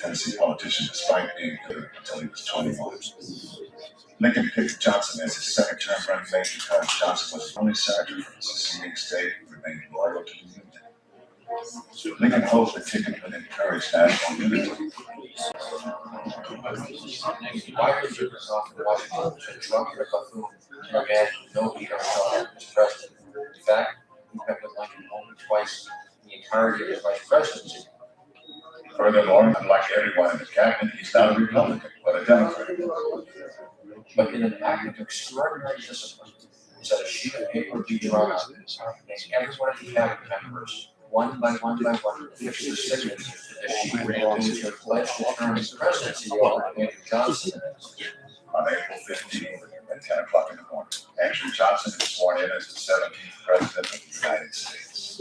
Tennessee politician despite being bitter until he was 21. Lincoln picked Johnson as his second term running mate because Johnson was the only senator from the seceding state who remained loyal to the Union. Lincoln hoped the ticket would encourage national unity. Why was it off in Washington to drunk or buffoon to a man who nobody ever thought of as president? In fact, he met with Lincoln only twice in the entirety of his vice presidency. Furthermore, unlike everyone in the cabinet, he's not a Republican, but a Democrat. But in an act of extraordinary discipline, he said a sheet of paper be drawn up, and every one of the cabinet members, one by one, fixed their signatures to the sheet into a pledge to term as presidency of Andrew Johnson. On April 15th at 10 o'clock in the morning, Andrew Johnson is sworn in as the 17th President of the United States.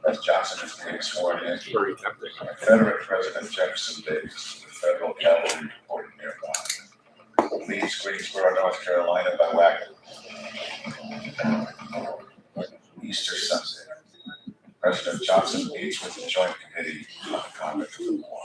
As Johnson is being sworn in, Confederate President Jefferson Davis, the federal cavalry reported nearby, leaves Greensboro, North Carolina by wagon. Easter Sunday, President Johnson meets with the Joint Committee on the Conduct of the War.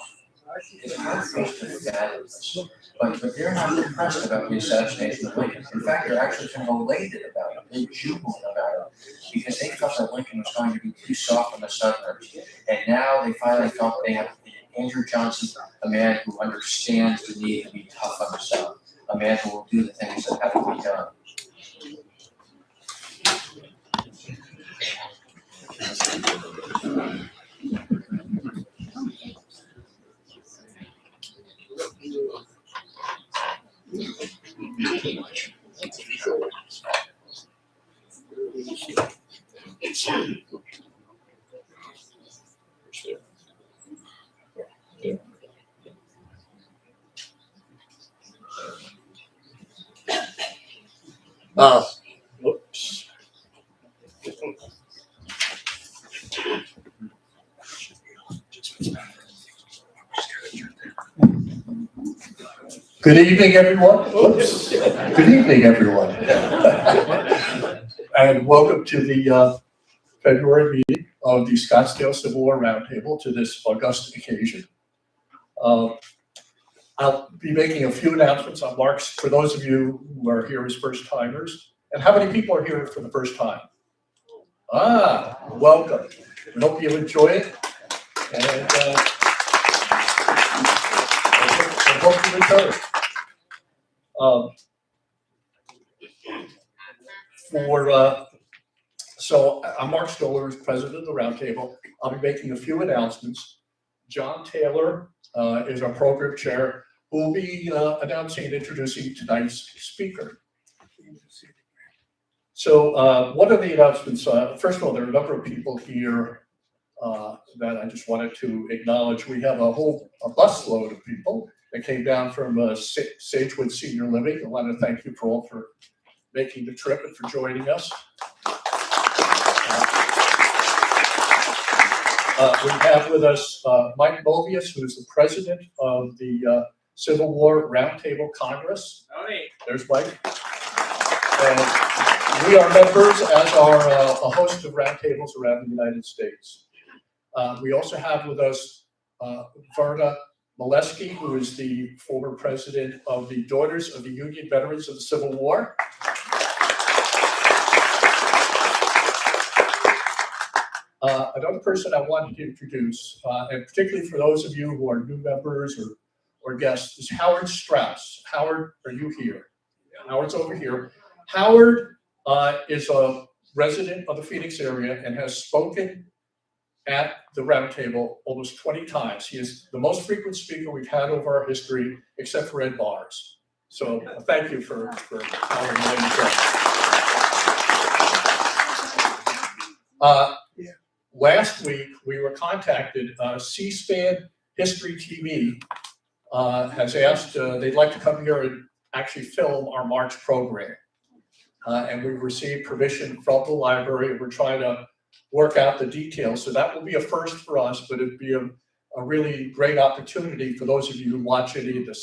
It's hard for us to forget this, but they're not impressed about the assassination of Lincoln. In fact, they're actually kind of elated about it. They're jubilant about it because they felt that Lincoln was going to be too soft on the Southerners, and now they finally felt they have Andrew Johnson, a man who understands the need to be tough on the South, a man who will do the things that have to be done. Whoops. Good evening, everyone. Oops. Good evening, everyone. And welcome to the February meeting of the Scottsdale Civil War Roundtable to this august occasion. I'll be making a few announcements on marks for those of you who are here as first timers. And how many people are here for the first time? Welcome. We hope you enjoy it. And I hope you return. So I'm Mark Stoller, president of the Roundtable. I'll be making a few announcements. John Taylor is our program chair, who will be announcing and introducing tonight's speaker. So what are the announcements? First of all, there are a number of people here that I just wanted to acknowledge. We have a busload of people that came down from Sagewood Senior Living. I want to thank you all for making the trip and for joining us. We have with us Mike Movius, who is the president of the Civil War Roundtable Congress. Howdy. There's Mike. And we are members, as are a host of roundtables around the United States. We also have with us Verna Molesky, who is the former president of the Daughters of the Union Veterans of the Civil War. Another person I wanted to introduce, and particularly for those of you who are new members or guests, is Howard Strauss. Howard, are you here? Yeah. Howard's over here. Howard is a resident of the Phoenix area and has spoken at the Roundtable almost 20 times. He is the most frequent speaker we've had over our history, except for Ed Bars. So thank you for Howard. Last week, we were contacted. C-SPAN History TV has asked, they'd like to come here and actually film our March program. And we received permission from the library. We're trying to work out the details. So that will be a first for us, but it'd be a really great opportunity for those of you who watch any of the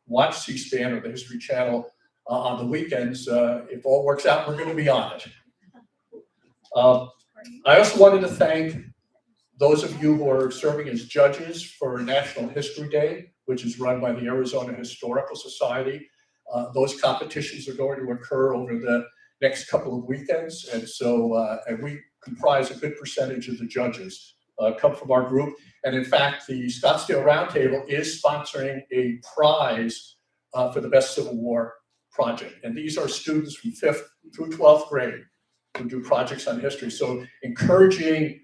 watch C-SPAN or the History Channel on the weekends. If all works out, we're going to be on it. I also wanted to thank those of you who are serving as judges for National History Day, which is run by the Arizona Historical Society, those competitions are going to occur over the next couple of weekends. And so, and we comprise a good percentage of the judges come from our group. And in fact, the Scottsdale Roundtable is sponsoring a prize for the best Civil War project. And these are students from 5th through 12th grade who do projects on history. So encouraging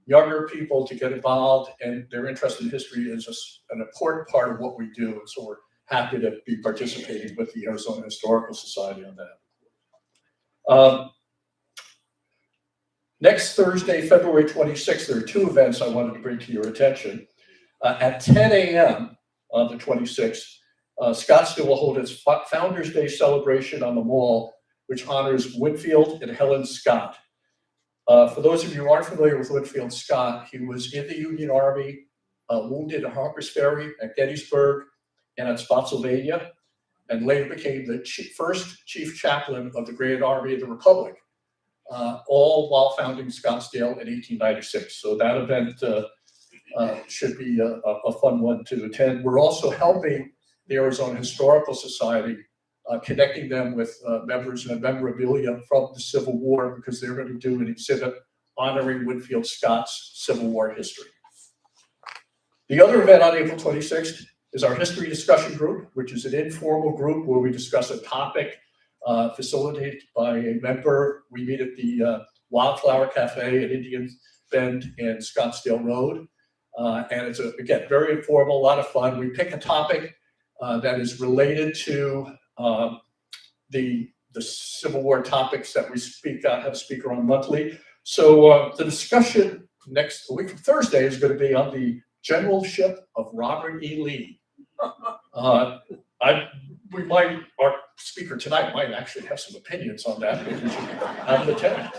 younger people to get involved and their interest in history is an important part of what we do. And so we're happy to be participating with the Arizona Historical Society on that. Next Thursday, February 26th, there are two events I wanted to bring to your attention. At 10 a.m. on the 26th, Scottsdale will hold its Founders Day celebration on the mall, which honors Winfield and Helen Scott. For those of you who aren't familiar with Winfield Scott, he was in the Union Army, wounded at Harper's Ferry, at Gettysburg, and at Spotsylvania, and later became the first chief chaplain of the Grand Army of the Republic, all while founding Scottsdale in 1896. So that event should be a fun one to attend. We're also helping the Arizona Historical Society, connecting them with members and memorabilia from the Civil War, because they're going to do an exhibit honoring Winfield Scott's Civil War history. The other event on April 26th is our History Discussion Group, which is an informal group where we discuss a topic facilitated by a member. We meet at the Wildflower Cafe at Indian Bend and Scottsdale Road. And it's, again, very informal, a lot of fun. We pick a topic that is related to the Civil War topics that we have a speaker on monthly. So the discussion next week, Thursday, is going to be on the generalship of Robert E. Lee. Our speaker tonight might actually have some opinions on that, but we should have the attend.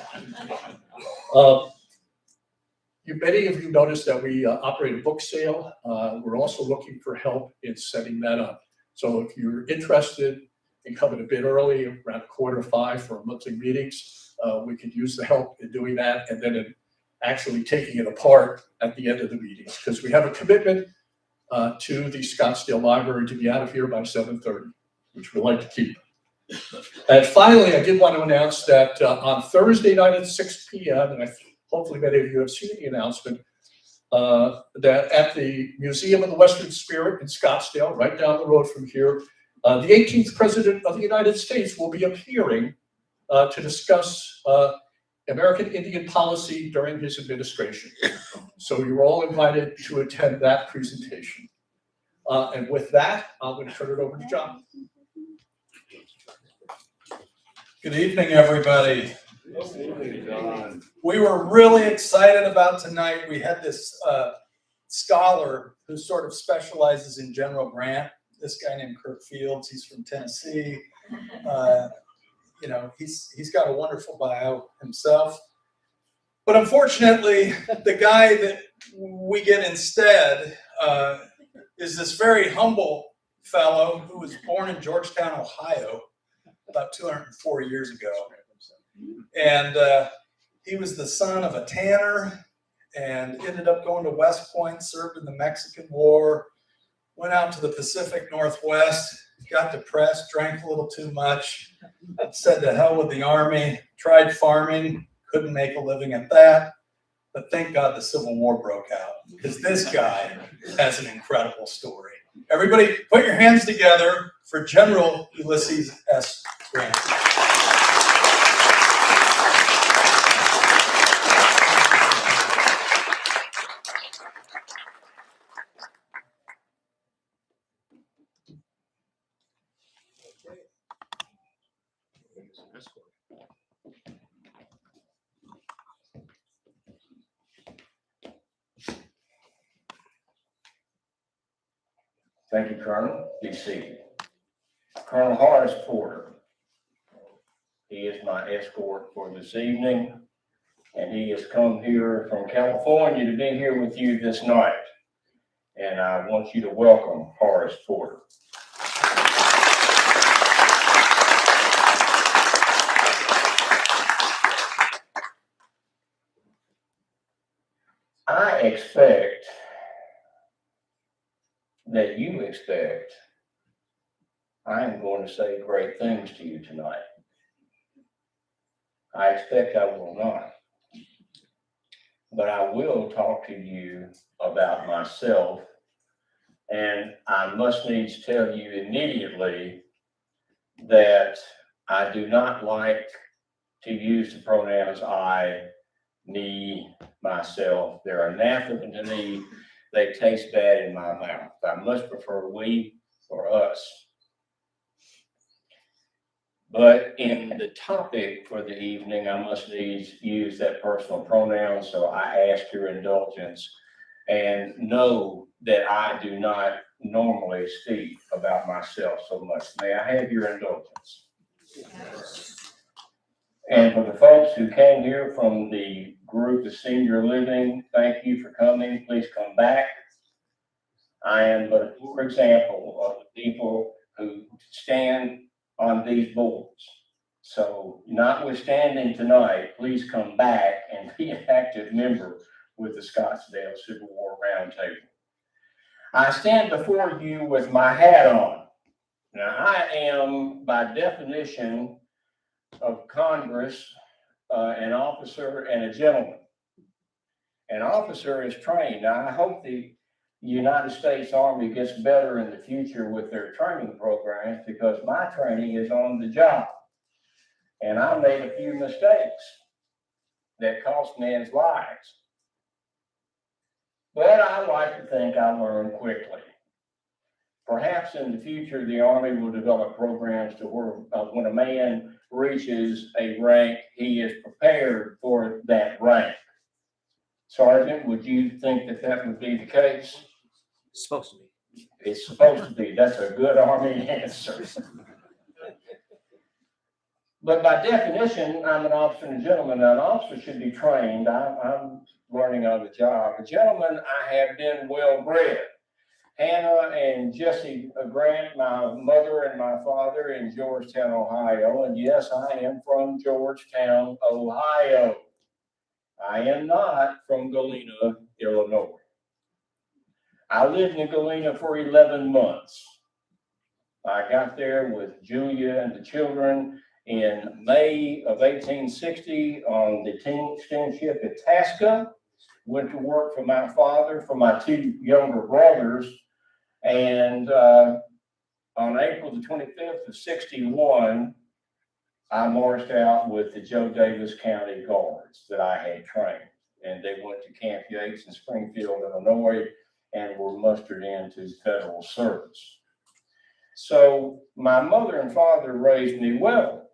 Many of you noticed that we operate a book sale. We're also looking for help in setting that up. So if you're interested in coming a bit early, around 4:45 for our monthly meetings, we could use the help in doing that, and then in actually taking it apart at the end of the meetings, because we have a commitment to the Scottsdale Library to be out of here by 7:30, which we'd like to keep. And finally, I did want to announce that on Thursday night at 6 p.m., and hopefully many of you have seen the announcement, that at the Museum of the Western Spirit in Scottsdale, right down the road from here, the 18th President of the United States will be appearing to discuss American Indian policy during his administration. So you're all invited to attend that presentation. And with that, I'm going to turn it over to John. Good evening, everybody. We were really excited about tonight. We had this scholar who sort of specializes in General Grant, this guy named Curt Fields. He's from Tennessee. You know, he's got a wonderful bio himself. But unfortunately, the guy that we get instead is this very humble fellow who was born in Georgetown, Ohio, about 204 years ago. And he was the son of a tanner and ended up going to West Point, served in the Mexican War, went out to the Pacific Northwest, got depressed, drank a little too much, said to hell with the Army, tried farming, couldn't make a living at that. But thank God the Civil War broke out, because this guy has an incredible story. Everybody put your hands together for General Ulysses S. Grant. Thank you, Colonel. Be seated. Colonel Horace Porter. He is my escort for this evening, and he has come here from California to be here with you this night. And I want you to welcome Horace Porter. I expect that you expect I am going to say great things to you tonight. I expect I will not. But I will talk to you about myself, and I must needs tell you immediately that I do not like to use the pronouns I, me, myself. They're anathema to me. They taste bad in my mouth. I much prefer we or us. But in the topic for the evening, I must needs use that personal pronoun, so I ask your indulgence and know that I do not normally speak about myself so much. May I have your indulgence? And for the folks who came here from the group of senior living, thank you for coming. Please come back. I am but a poor example of the people who stand on these boards. So notwithstanding tonight, please come back and be an active member with the Scottsdale Civil War Roundtable. I stand before you with my hat on. Now, I am, by definition of Congress, an officer and a gentleman. An officer is trained. Now, I hope the United States Army gets better in the future with their training programs, because my training is on the job. And I made a few mistakes that cost men's lives. But I like to think I learn quickly. Perhaps in the future, the Army will develop programs to where when a man reaches a rank, he is prepared for that rank. Sergeant, would you think that that would be the case? It's supposed to be. It's supposed to be. That's a good Army answer. But by definition, I'm an officer and a gentleman. Now, an officer should be trained. I'm learning on the job. A gentleman, I have been well bred. Hannah and Jesse Grant, my mother and my father in Georgetown, Ohio. And yes, I am from Georgetown, Ohio. I am not from Galena, Illinois. I lived in Galena for 11 months. I got there with Julia and the children in May of 1860 on the steamship Itasca. Went to work for my father, for my two younger brothers. And on April the 25th of 61, I marched out with the Joe Davis County Guards that I had trained. And they went to Camp Yates in Springfield, Illinois, and were mustered into federal service. So my mother and father raised me well,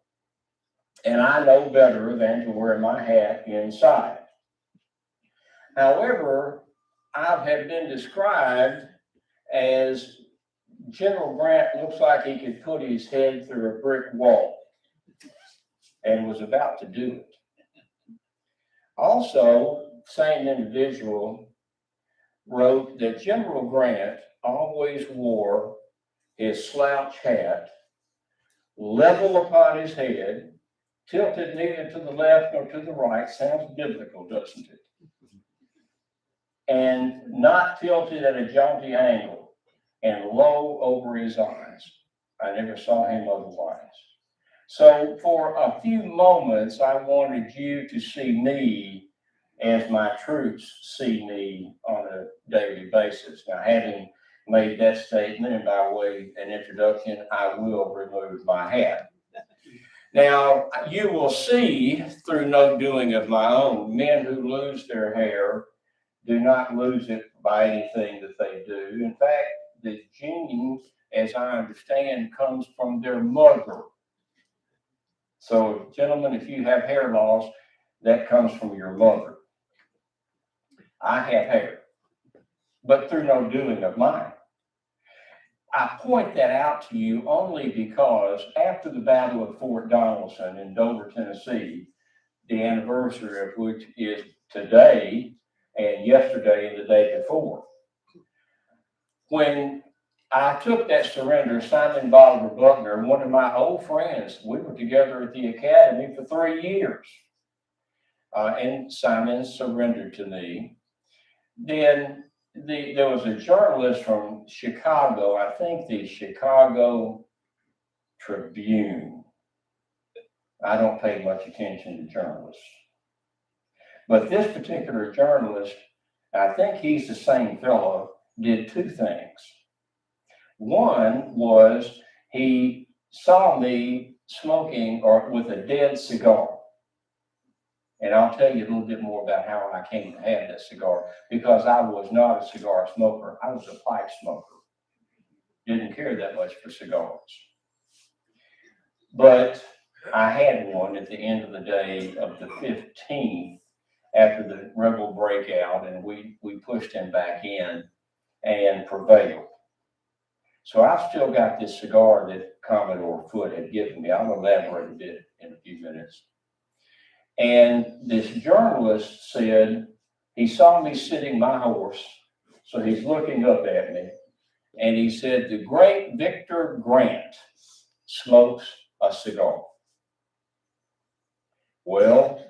and I know better than to wear my hat inside. However, I have been described as General Grant looks like he could put his head through a brick wall, and was about to do it. Also, same individual wrote that General Grant always wore his slouch hat level upon his head, tilted neither to the left nor to the right. Sounds biblical, doesn't it? And not tilted at a jaunty angle, and low over his eyes. I never saw him otherwise. So for a few moments, I wanted you to see me as my troops see me on a daily basis. Now, having made that statement, and by way of an introduction, I will remove my hat. Now, you will see through no doing of my own, men who lose their hair do not lose it by anything that they do. In fact, the gene, as I understand, comes from their mother. So, gentlemen, if you have hair loss, that comes from your mother. I have hair, but through no doing of mine. I point that out to you only because after the Battle of Fort Donelson in Dover, Tennessee, the anniversary of which is today and yesterday and the day before, when I took that surrender, Simon Bolivar Buckner, one of my old friends, we were together at the academy for 3 years. And Simon surrendered to me. then there was a journalist from Chicago, I think the Chicago Tribune. I don't pay much attention to journalists. But this particular journalist, I think he's the same fellow, did two things. One was he saw me smoking or with a dead cigar. And I'll tell you a little bit more about how I came to have that cigar, because I was not a cigar smoker. I was a pipe smoker. Didn't care that much for cigars. But I had one at the end of the day of the 15th after the rebel breakout, and we pushed him back in and prevailed. So I've still got this cigar that Commodore Foote had given me. I'll elaborate a bit in a few minutes. And this journalist said he saw me sitting my horse, so he's looking up at me, and he said, "The great Victor Grant smokes a cigar." Well,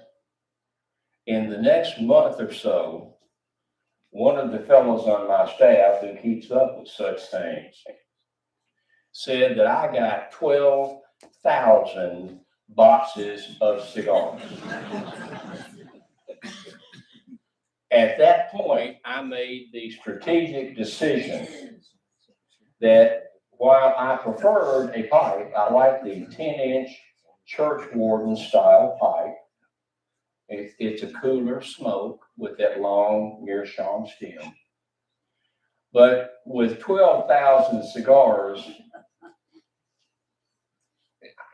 in the next month or so, one of the fellows on my staff who keeps up with such things said that I got 12,000 boxes of cigars. At that point, I made the strategic decision that while I preferred a pipe, I like the 10-inch church warden style pipe. It's a cooler smoke with that long meerschaum stem. But with 12,000 cigars,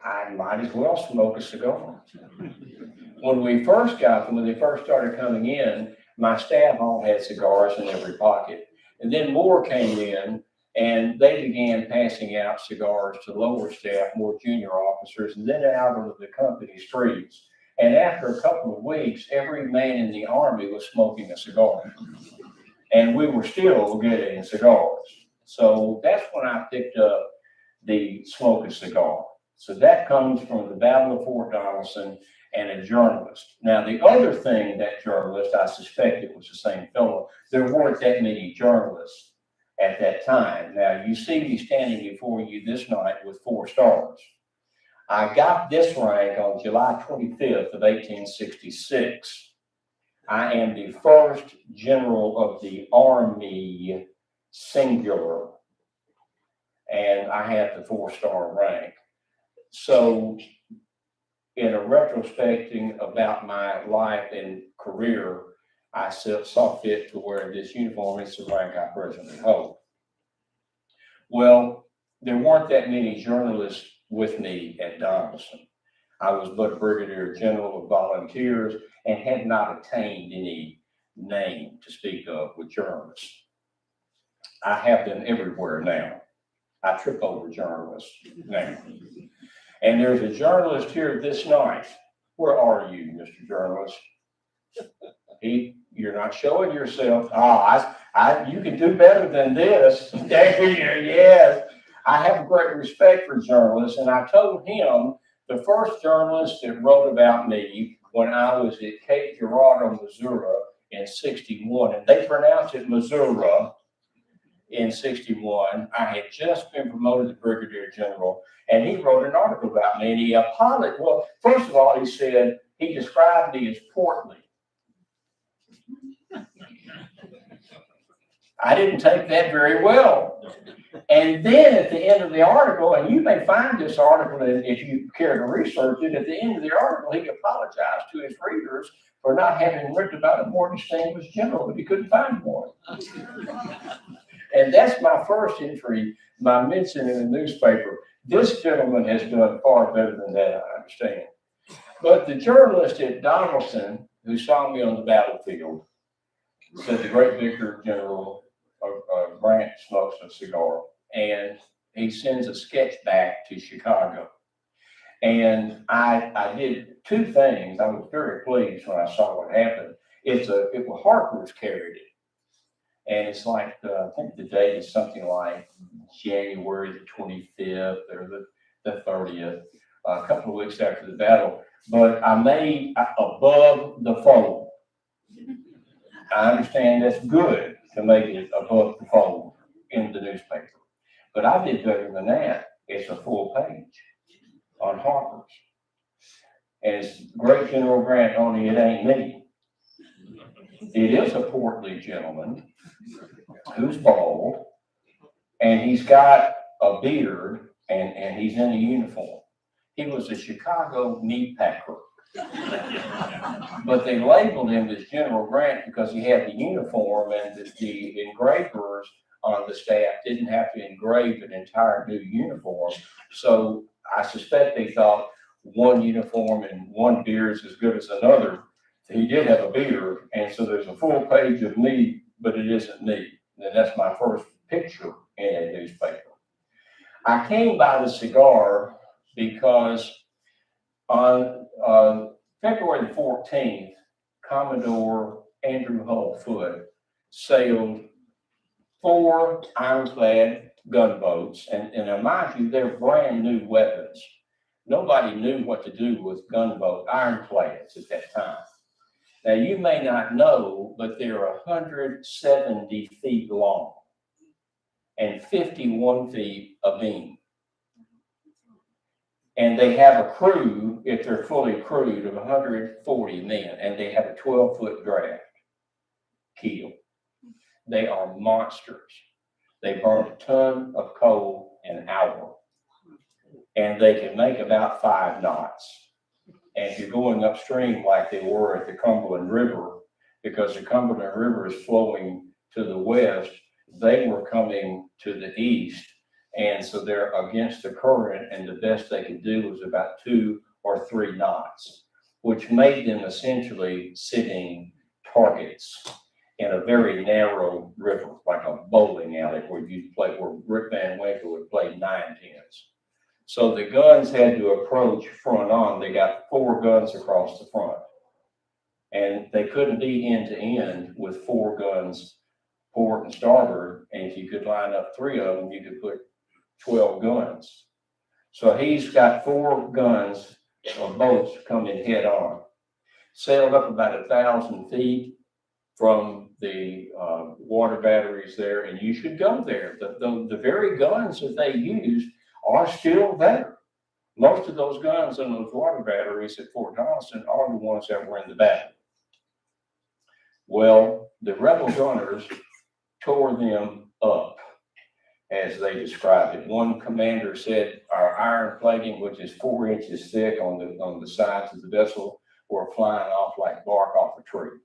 I might as well smoke a cigar. When we first got them, when they first started coming in, my staff all had cigars in every pocket. And then more came in, and they began passing out cigars to lower staff, more junior officers, and then out onto the company streets. And after a couple of weeks, every man in the Army was smoking a cigar. And we were still getting cigars. So that's when I picked up the smoke a cigar. So that comes from the Battle of Fort Donelson and a journalist. Now, the other thing, that journalist, I suspect it was the same fellow. There weren't that many journalists at that time. Now, you see me standing before you this night with 4 stars. I got this rank on July 25th of 1866. I am the first general of the Army, singular, and I have the 4-star rank. So, in a retrospecting about my life and career, I saw fit to wear this uniform. It's the rank I presently hold. Well, there weren't that many journalists with me at Donelson. I was but a brigadier general of volunteers and had not attained any name to speak of with journalists. I have them everywhere now. I trip over journalists now. And there's a journalist here this night. Where are you, Mr. Journalist? You're not showing yourself. You can do better than this. Yes. I have great respect for journalists, and I told him the first journalist that wrote about me when I was at Cape Girardeau, Missouri in '61, and they pronounce it Missouri in '61. I had just been promoted to brigadier general, and he wrote an article about me, and he apologized. Well, first of all, he said he described me as portly. I didn't take that very well. And then at the end of the article, and you may find this article if you care to research it, at the end of the article, he apologized to his readers for not having written about a more distinguished general, but he couldn't find one. And that's my first entry, my mention in the newspaper. This gentleman has done far better than that, I understand. But the journalist at Donelson, who saw me on the battlefield, said the great Victor General Grant smokes a cigar, and he sends a sketch back to Chicago. And I did 2 things. I was very pleased when I saw what happened. Harper's carried it. And it's like, I think the date is something like January the 25th or the 30th, a couple of weeks after the battle. But I made above the fold. I understand that's good to make it above the fold in the newspaper. But I did better than that. It's a full page on Harper's. And it's great General Grant, only it ain't me. It is a portly gentleman who's bald, and he's got a beard, and he's in a uniform. He was a Chicago meat packer. But they labeled him as General Grant because he had the uniform, and the engravers on the staff didn't have to engrave an entire new uniform. So I suspect they thought one uniform and one beard is as good as another. He did have a beard, and so there's a full page of me, but it isn't me. And that's my first picture in a newspaper. I came by the cigar because on February the 14th, Commodore Andrew Hull Foote sailed 4 ironclad gunboats, and now mind you, they're brand new weapons. Nobody knew what to do with gunboat ironclads at that time. Now you may not know, but they're 170 feet long and 51 feet abeam. And they have a crew, if they're fully crewed, of 140 men, and they have a 12-foot draft keel. They are monsters. They burn a ton of coal an hour, and they can make about 5 knots. And if you're going upstream like they were at the Cumberland River, because the Cumberland River is flowing to the west, they were coming to the east. And so they're against the current, and the best they could do was about 2 or 3 knots, which made them essentially sitting targets in a very narrow river, like a bowling alley where you'd play, where Rip Van Winkle would play 9-10s. So the guns had to approach front on. They got 4 guns across the front, and they couldn't be end to end with 4 guns port and starboard. And if you could line up 3 of them, you could put 12 guns. So he's got 4 guns or boats coming head on, sailed up about 1,000 feet from the water batteries there, and you should go there. The very guns that they used are still there. Most of those guns in those water batteries at Fort Donelson are the ones that were in the battle. Well, the rebel gunners tore them up, as they described it. One commander said our iron plating, which is 4 inches thick on the sides of the vessel, were flying off like bark off a tree.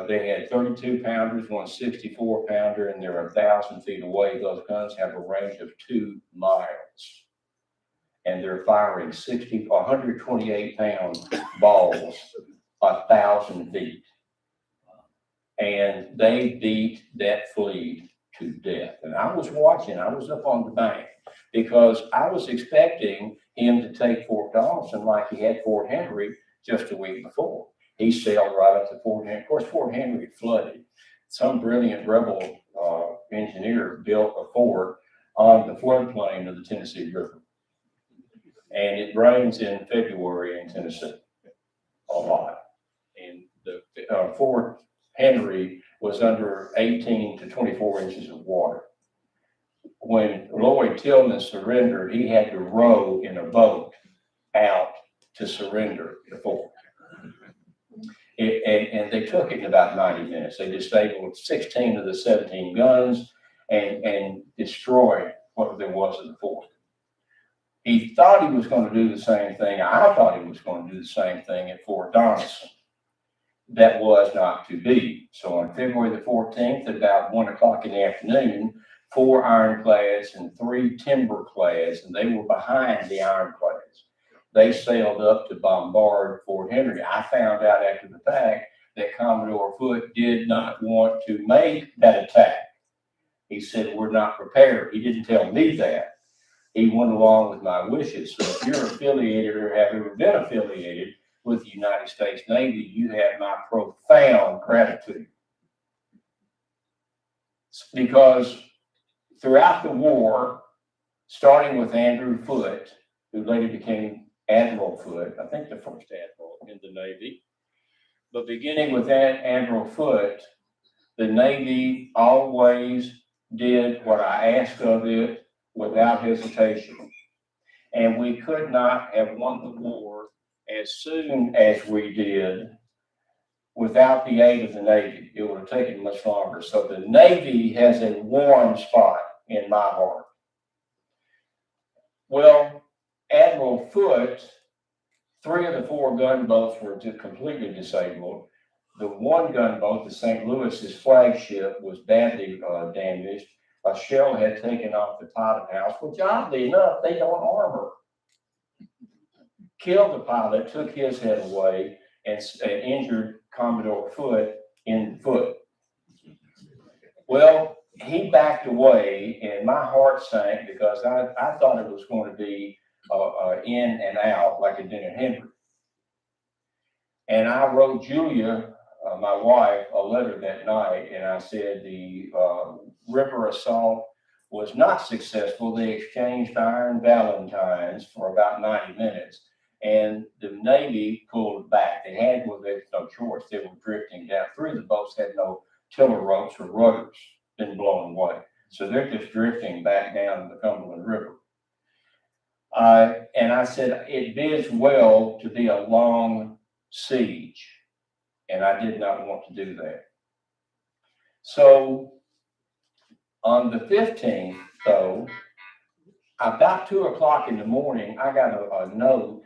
They had 32 pounders, one 64 pounder, and they're 1,000 feet away. Those guns have a range of 2 miles. And they're firing 128 pound balls 1,000 feet. And they beat that fleet to death. And I was watching, I was up on the bank, because I was expecting him to take Fort Donelson like he had Fort Henry just a week before. He sailed right up to Fort Henry. Of course, Fort Henry flooded. Some brilliant rebel engineer built a fort on the floodplain of the Tennessee River. And it rains in February in Tennessee a lot. And the Fort Henry was under 18 to 24 inches of water. When Lloyd Tillman surrendered, he had to row in a boat out to surrender the fort. And they took it in about 90 minutes. They disabled 16 of the 17 guns and destroyed what there was of the fort. He thought he was going to do the same thing. I thought he was going to do the same thing at Fort Donelson. That was not to be. So on February the 14th, at about 1 o'clock in the afternoon, 4 ironclads and 3 timberclads, and they were behind the ironclads. They sailed up to bombard Fort Henry. I found out after the fact that Commodore Foote did not want to make that attack. He said, we're not prepared. He didn't tell me that. He went along with my wishes. So if you're affiliated or have ever been affiliated with the United States Navy, you have my profound gratitude. Because throughout the war, starting with Andrew Foote, who later became Admiral Foote, I think the first admiral in the Navy, But beginning with Admiral Foote, the Navy always did what I asked of it without hesitation. And we could not have won the war as soon as we did without the aid of the Navy. It would have taken much longer. So the Navy has a warm spot in my heart. Well, Admiral Foote, 3 of the 4 gunboats were completely disabled. The one gunboat, the St. Louis, his flagship, was badly damaged. A shell had taken off the pilot house, which oddly enough, they don't armor. Killed the pilot, took his head away, and injured Commodore Foote in the foot. Well, he backed away, and my heart sank because I thought it was going to be in and out like it did in Henry. And I wrote Julia, my wife, a letter that night, and I said the river assault was not successful. They exchanged iron valentines for about 90 minutes. And the Navy pulled back. They had, well, there's no choice. They were drifting down. 3 of the boats had no tiller ropes or rudders, been blown away. So they're just drifting back down the Cumberland River. And I said, it bids well to be a long siege. And I did not want to do that. So on the 15th, though, about 2 o'clock in the morning, I got a note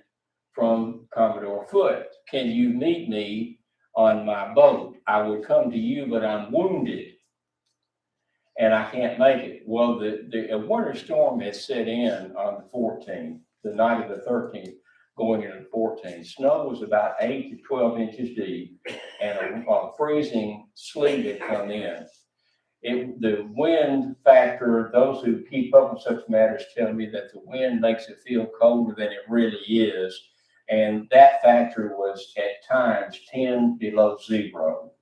from Commodore Foote. Can you meet me on my boat? I would come to you, but I'm wounded and I can't make it. Well, the winter storm had set in on the 14th, the night of the 13th, going into the 14th. Snow was about 8 to 12 inches deep, and a freezing sleet had come in. The wind factor, those who keep up with such matters tell me that the wind makes it feel colder than it really is. And that factor was at times 10 below 0.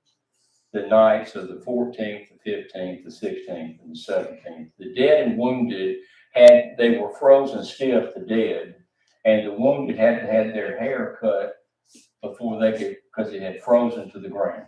The nights of the 14th, the 15th, the 16th, and the 17th. The dead and wounded they were frozen stiff, the dead, and the wounded had to have their hair cut before they could, because it had frozen to the ground.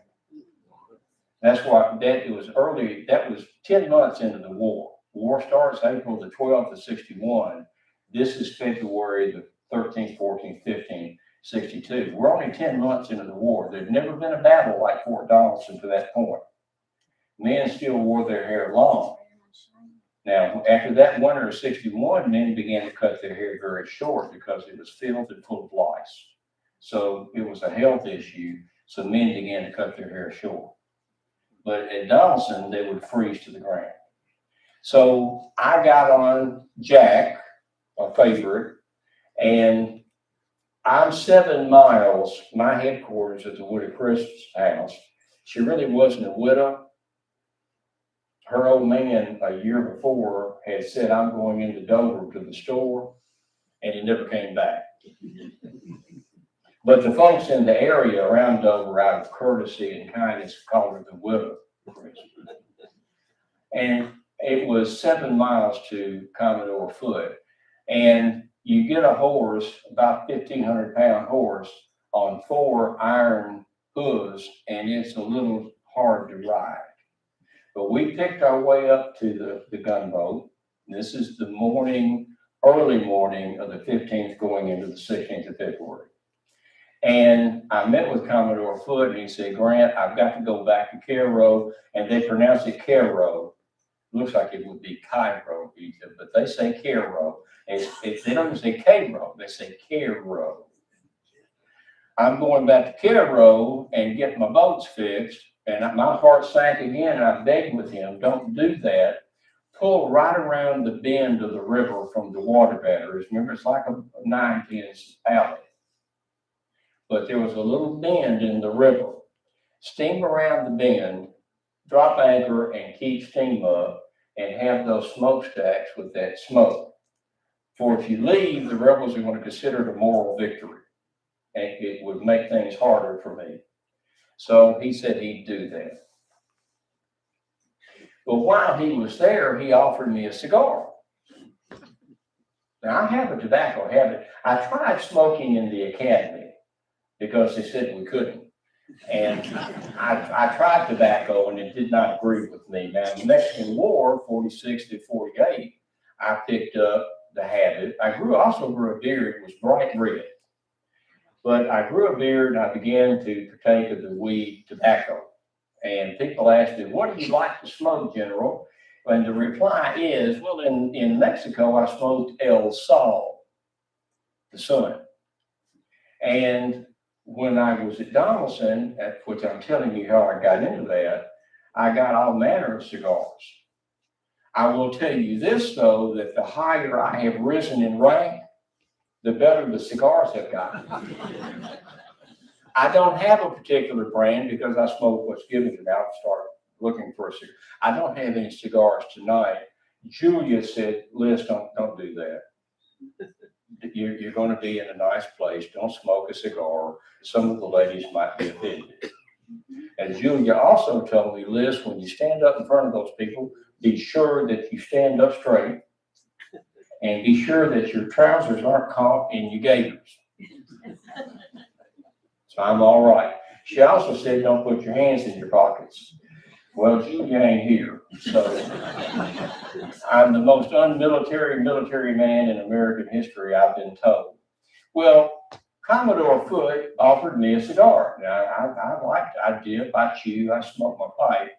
That's why it was early. That was 10 months into the war. The war starts April the 12th of 61. This is February the 13th, 14th, 15th, 62. We're only 10 months into the war. There'd never been a battle like Fort Donelson to that point. Men still wore their hair long. Now, after that winter of 61, men began to cut their hair very short because it was filled and full of lice. So it was a health issue. So men began to cut their hair short. But at Donelson, they would freeze to the ground. So I got on Jack, my favorite, and I'm 7 miles, my headquarters at the Woody Crisp's house. She really wasn't a widow. Her old man a year before had said, I'm going into Dover to the store, and he never came back. But the folks in the area around Dover, out of courtesy and kindness, called her the widow. And it was 7 miles to Commodore Foote. And you get a horse, about 1,500-pound horse, on 4 iron hooves, and it's a little hard to ride. But we picked our way up to the gunboat. This is the morning, early morning of the 15th going into the 16th of February. And I met with Commodore Foote, and he said, Grant, I've got to go back to Cairo, and they pronounce it Cairo. Looks like it would be Cairo, Egypt, but they say Cairo. And they don't say Cairo, they say Cairo. I'm going back to Cairo and get my boats fixed, and my heart sank again, and I begged with him, don't do that. Pull right around the bend of the river from the water batteries. Remember, it's like a 9-pin alley. But there was a little bend in the river. Steam around the bend, drop anchor, and keep steam up, and have those smokestacks with that smoke. For if you leave, the rebels are going to consider it a moral victory, and it would make things harder for me. So he said he'd do that. But while he was there, he offered me a cigar. Now, I have a tobacco habit. I tried smoking in the academy because they said we couldn't. And I tried tobacco and it did not agree with me. Now, in the Mexican War, 46 to 48, I picked up the habit. I also grew a beard. It was bright red. But I grew a beard and I began to partake of the weed tobacco. And people asked me, what do you like to smoke, General? And the reply is, well, in Mexico, I smoked El Sol, the sun. And when I was at Donaldson, which I'm telling you how I got into that, I got all manner of cigars. I will tell you this, though, that the higher I have risen in rank, the better the cigars have gotten. I don't have a particular brand because I smoke what's given to me. I'll start looking for a cigar. I don't have any cigars tonight. Julia said, Liz, don't do that. You're going to be in a nice place. Don't smoke a cigar. Some of the ladies might be offended. And Julia also told me, Liz, when you stand up in front of those people, be sure that you stand up straight and be sure that your trousers aren't caught in your gaiters. So I'm all right. She also said, don't put your hands in your pockets. Well, Julia ain't here, so I'm the most military man in American history, I've been told. Well, Commodore Foote offered me a cigar. Now, I liked it. I dip, I chew, I smoke my pipe.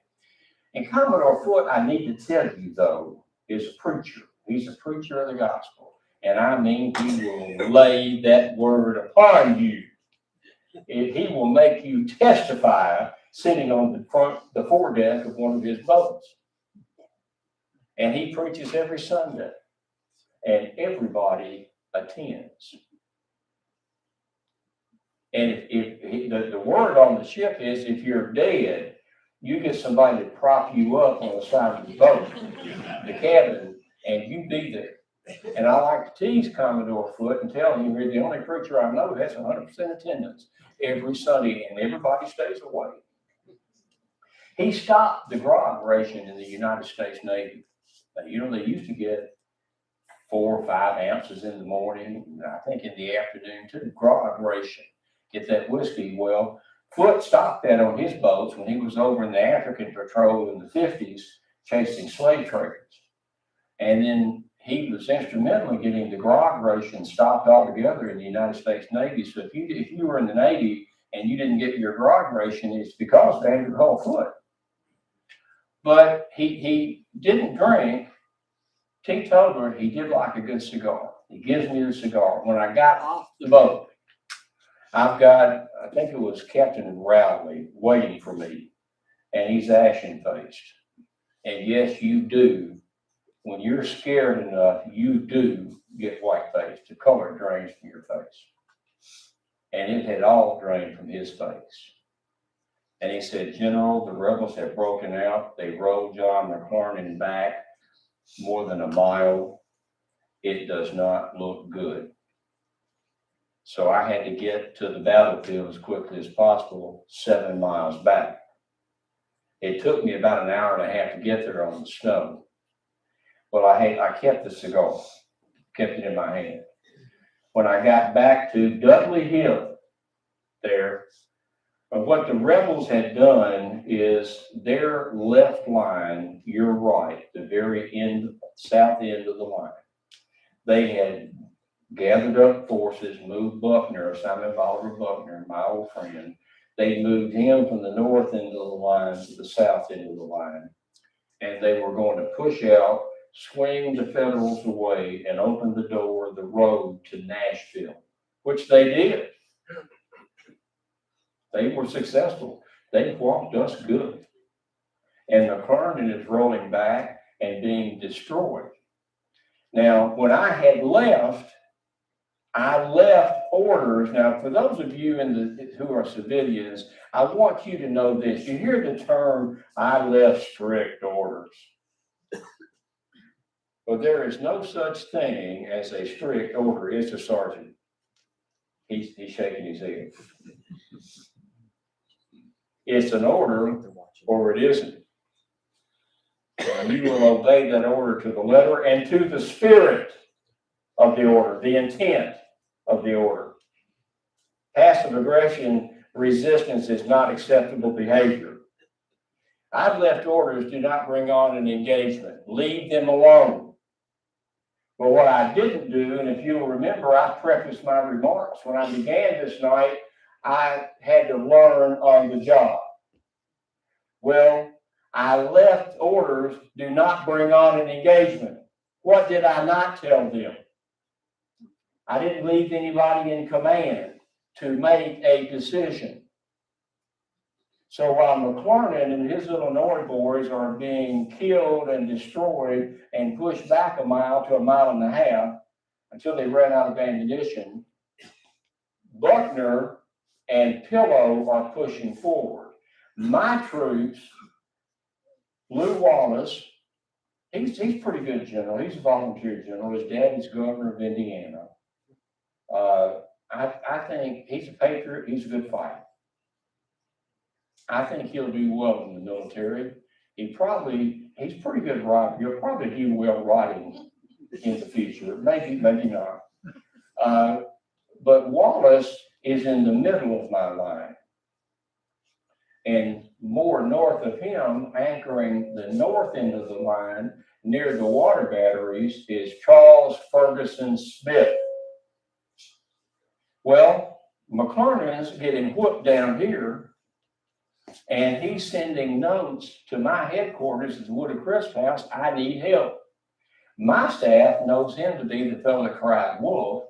And Commodore Foote, I need to tell you, though, is a preacher. He's a preacher of the gospel. And I mean, he will lay that word upon you. He will make you testify sitting on the foredeck of one of his boats. And he preaches every Sunday. And everybody attends. And if the word on the ship is, if you're dead, you get somebody to prop you up on the side of the boat, the cabin, and you be there. And I like to tease Commodore Foote and tell him, you're the only preacher I know who has 100% attendance every Sunday, and everybody stays away. He stopped the grog ration in the United States Navy. You know, they used to get 4 or 5 ounces in the morning, I think in the afternoon too, grog ration. Get that whiskey. Well, Foote stopped that on his boats when he was over in the African patrol in the 50s chasing slave traders. And then he was instrumental in getting the grog ration stopped altogether in the United States Navy. So if you were in the Navy and you didn't get your grog ration, it's because of Andrew Hull Foote. But he didn't drink. Teetotaler, he did like a good cigar. He gives me the cigar. When I got off the boat, I've got, I think it was Captain Rowley waiting for me, and he's ashen-faced. And yes, you do. When you're scared enough, you do get white-faced. The color drains from your face. And it had all drained from his face. And he said, General, the rebels have broken out. They rolled John McClernand back more than a mile. It does not look good. So I had to get to the battlefield as quickly as possible, 7 miles back. It took me about an hour and a half to get there on the snow. Well, I kept the cigar, kept it in my hand. When I got back to Dudley Hill there, what the rebels had done is their left line, your right, the very end, south end of the line, they had gathered up forces, moved Buckner, Simon Bolivar Buckner, my old friend. They moved him from the north end of the line to the south end of the line. And they were going to push out, swing the Federals away, and open the door, the road to Nashville, which they did. They were successful. They walked us good. And McClernand is rolling back and being destroyed. Now, when I had left, I left orders. Now, for those of you who are civilians, I want you to know this. You hear the term, I left strict orders. But there is no such thing as a strict order. It's a sergeant. He's shaking his head. It's an order or it isn't. And you will obey that order to the letter and to the spirit of the order, the intent of the order. Passive aggression resistance is not acceptable behavior. I've left orders, do not bring on an engagement, leave them alone. But what I didn't do, and if you'll remember, I prefaced my remarks. When I began this night, I had to learn on the job. Well, I left orders, do not bring on an engagement. What did I not tell them? I didn't leave anybody in command to make a decision. So while McClernand and his Illinois boys are being killed and destroyed and pushed back a mile to a mile and a half until they ran out of ammunition, Buckner and Pillow are pushing forward. My troops, Lew Wallace, he's pretty good general. He's a volunteer general. His dad is governor of Indiana. I think he's a patriot. He's a good fighter. I think he'll do well in the military. He's pretty good rider. He'll probably do well riding in the future. Maybe not. But Wallace is in the middle of my line. And more north of him, anchoring the north end of the line near the water batteries, is Charles Ferguson Smith. Well, McClernand's getting whooped down here, and he's sending notes to my headquarters at the Wooded Crisp House, I need help. My staff knows him to be the fellow that cried wolf.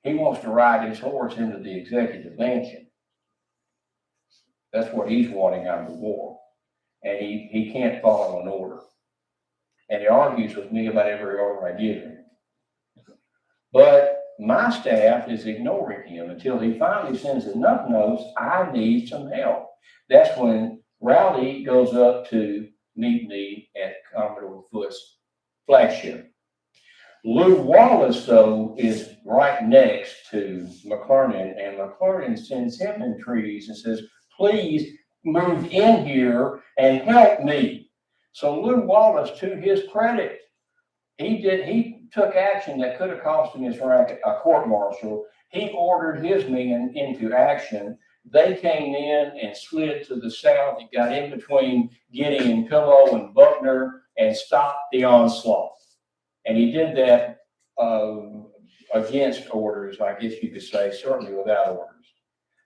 He wants to ride his horse into the executive mansion. That's what he's wanting out of the war. And he can't follow an order. And he argues with me about every order I give him. But my staff is ignoring him until he finally sends enough notes, I need some help. That's when Rowley goes up to meet me at Commodore Foot's flagship. Lew Wallace, though, is right next to McClernand, and McClernand sends him entreaties and says, please move in here and help me. So Lew Wallace, to his credit, he took action that could have cost him his rank, a court-martial. He ordered his men into action. They came in and slid to the south. It got in between Gideon Pillow and Buckner and stopped the onslaught. And he did that against orders, I guess you could say, certainly without orders.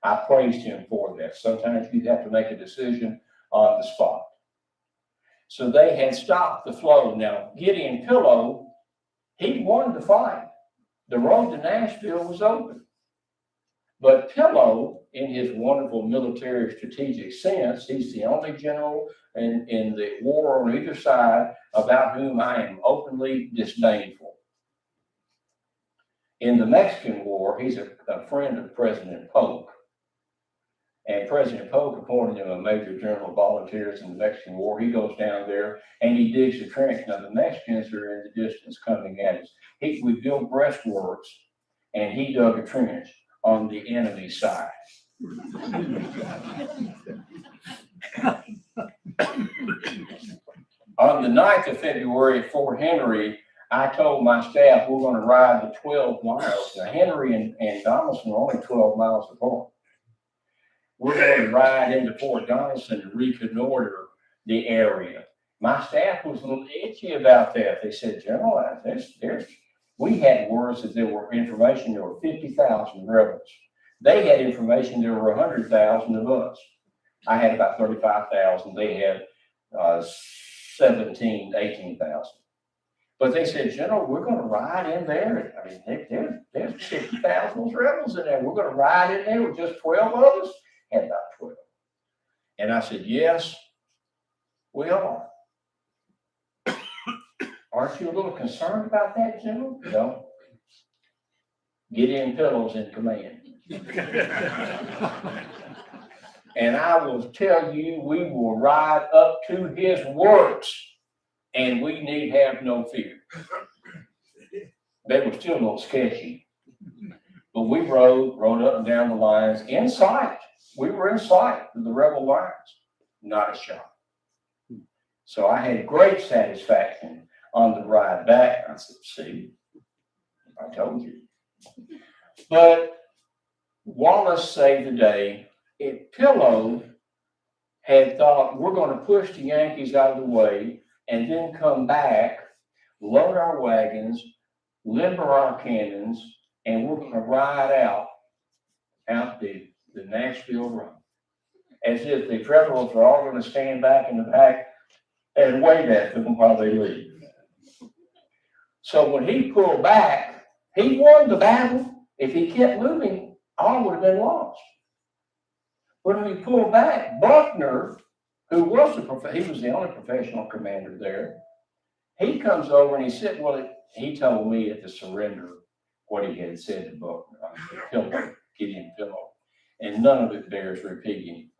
I praised him for that. Sometimes you have to make a decision on the spot. So they had stopped the flow. Now, Gideon Pillow, he won the fight. The road to Nashville was open. But Pillow, in his wonderful military strategic sense, he's the only general in the war on either side about whom I am openly disdainful. In the Mexican War, he's a friend of President Polk. And President Polk appointed him a major general of volunteers in the Mexican War. He goes down there and he digs a trench. Now, the Mexicans are in the distance coming at us. We built breastworks and he dug a trench on the enemy side. On the 9th of February at Fort Henry, I told my staff we're going to ride the 12 miles. Now, Henry and Donaldson are only 12 miles apart. We're going to ride into Fort Donaldson to reconnoiter the area. My staff was a little itchy about that. They said, General, we had words that there were information there were 50,000 rebels. They had information there were 100,000 of us. I had about 35,000. They had 18,000. But they said, General, we're going to ride in there. I mean, there's 50,000 rebels in there. We're going to ride in there with just 12 of us. And about 12. And I said, yes, we are. Aren't you a little concerned about that, General? No. Gideon Pillow's in command. And I will tell you, we will ride up to his works, and we need have no fear. They were still a little sketchy, but we rode up and down the lines in sight. We were in sight of the rebel lines, not a shot. So I had great satisfaction on the ride back. I said, see, I told you. But Wallace saved the day. Pillow had thought, we're going to push the Yankees out of the way and then come back, load our wagons, limber our cannons, and we're going to ride out the Nashville run. As if the Federals are all going to stand back in the back and wave at them while they leave. So when he pulled back, he won the battle. If he kept moving, all would have been lost. But when he pulled back, Buckner, who was he was the only professional commander there, he comes over and he said, well, he told me at the surrender what he had said to Buckner, Gideon Pillow, and none of it bears repeating.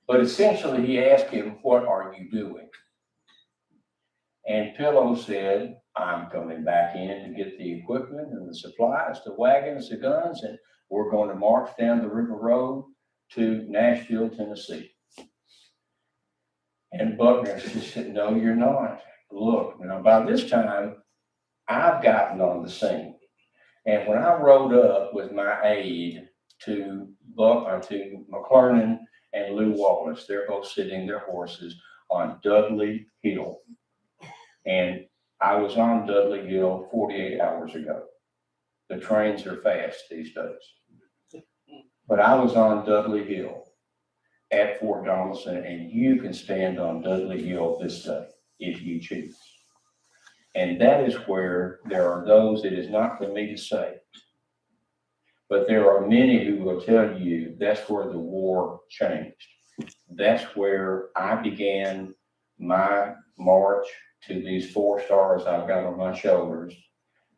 But essentially, he asked him, what are you doing? And Pillow said, I'm coming back in to get the equipment and the supplies, the wagons, the guns, and we're going to march down the river road to Nashville, Tennessee. And Buckner said, no, you're not. Look, now by this time, I've gotten on the scene. And when I rode up with my aide to McClernand and Lew Wallace, they're both sitting their horses on Dudley Hill. And I was on Dudley Hill 48 hours ago. The trains are fast these days. But I was on Dudley Hill at Fort Donelson, and you can stand on Dudley Hill this day if you choose. And that is where there are those, it is not for me to say, but there are many who will tell you that's where the war changed. That's where I began my march to these 4 stars I've got on my shoulders.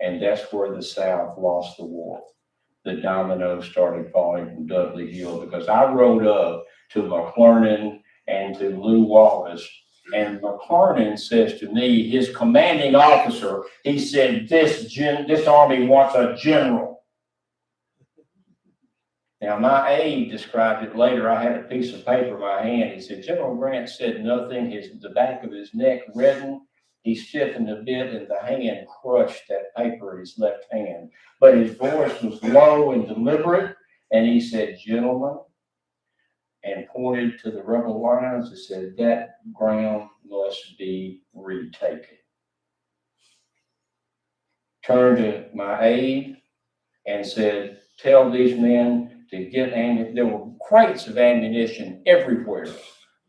And that's where the South lost the war. The dominoes started falling from Dudley Hill because I rode up to McClernand and to Lew Wallace. And McClernand says to me, his commanding officer, he said, this army wants a general. Now, my aide described it later. I had a piece of paper in my hand. He said, General Grant said nothing. The back of his neck reddened. He stiffened a bit, and the hand crushed that paper in his left hand. But his voice was low and deliberate, and he said, gentlemen, and pointed to the rebel lines and said, that ground must be retaken. Turned to my aide and said, tell these men to get ammunition. There were crates of ammunition everywhere.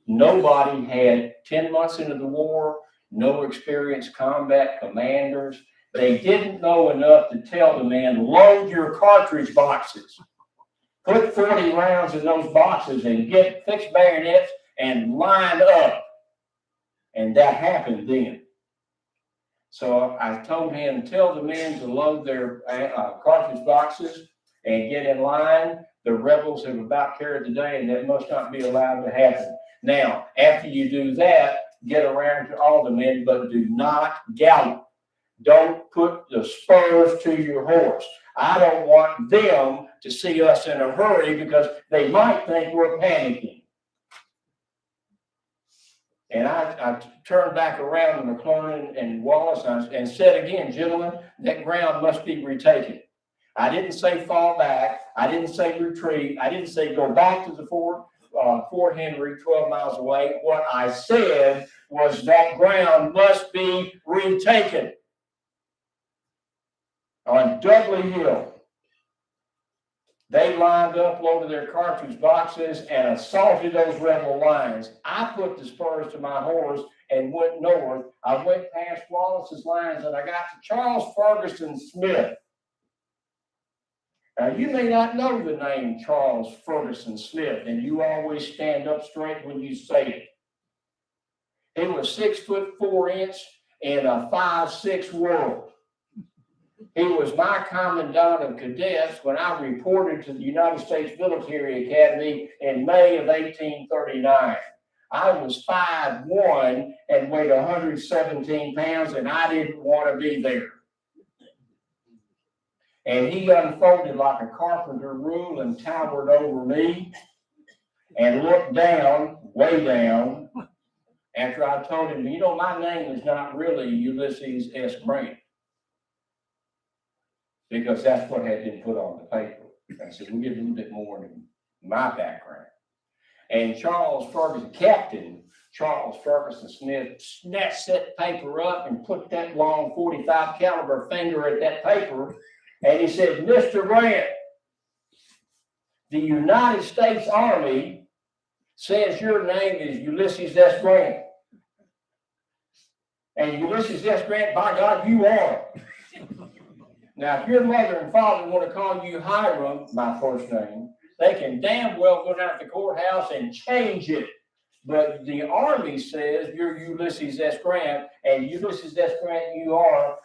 Nobody had 10 months into the war, no experienced combat commanders. They didn't know enough to tell the men, load your cartridge boxes. Put 40 rounds in those boxes and get fixed bayonets and line up. And that happened then. So I told him, tell the men to load their cartridge boxes and get in line. The rebels have about carried the day, and that must not be allowed to happen. Now, after you do that, get around to all the men, but do not gallop. Don't put the spurs to your horse. I don't want them to see us in a hurry because they might think we're panicking. And I turned back around to McClernand and Wallace and said again, gentlemen, that ground must be retaken. I didn't say fall back. I didn't say retreat. I didn't say go back to the Fort Henry, 12 miles away. What I said was that ground must be retaken. On Dudley Hill, they lined up, loaded their cartridge boxes, and assaulted those rebel lines. I put the spurs to my horse and went north. I went past Wallace's lines, and I got to Charles Ferguson Smith. Now, you may not know the name Charles Ferguson Smith, and you always stand up straight when you say it. He was 6'4" in a 5'6" world. He was my commandant of cadets when I reported to the United States Military Academy in May of 1839. I was 5'1" and weighed 117 pounds, and I didn't want to be there. And he unfolded like a carpenter rule and towered over me and looked down, way down, after I told him, you know, my name is not really Ulysses S. Grant, because that's what had been put on the paper. And I said, we'll get a little bit more into my background. And Captain Charles Ferguson Smith snatched that paper up and put that long 45 caliber finger at that paper. And he said, Mr. Grant, the United States Army says your name is Ulysses S. Grant. And Ulysses S. Grant, by God, you are. Now, if your mother and father want to call you Hiram, my first name, they can damn well go down to the courthouse and change it. But the Army says you're Ulysses S. Grant, and Ulysses S. Grant you are.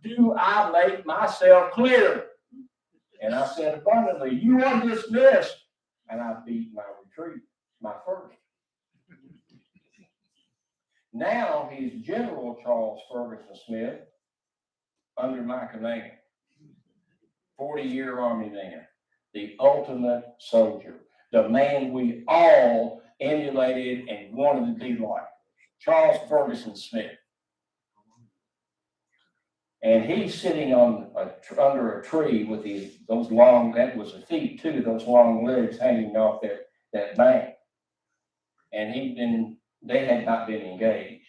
Do I make myself clear? And I said abundantly, you are dismissed. And I beat my retreat, my first. Now he's General Charles Ferguson Smith under my command. 40-year Army man, the ultimate soldier, the man we all emulated and wanted to be like, Charles Ferguson Smith. And he's sitting on under a tree with those long, that was a feet too, those long legs hanging off that bank. And they had not been engaged.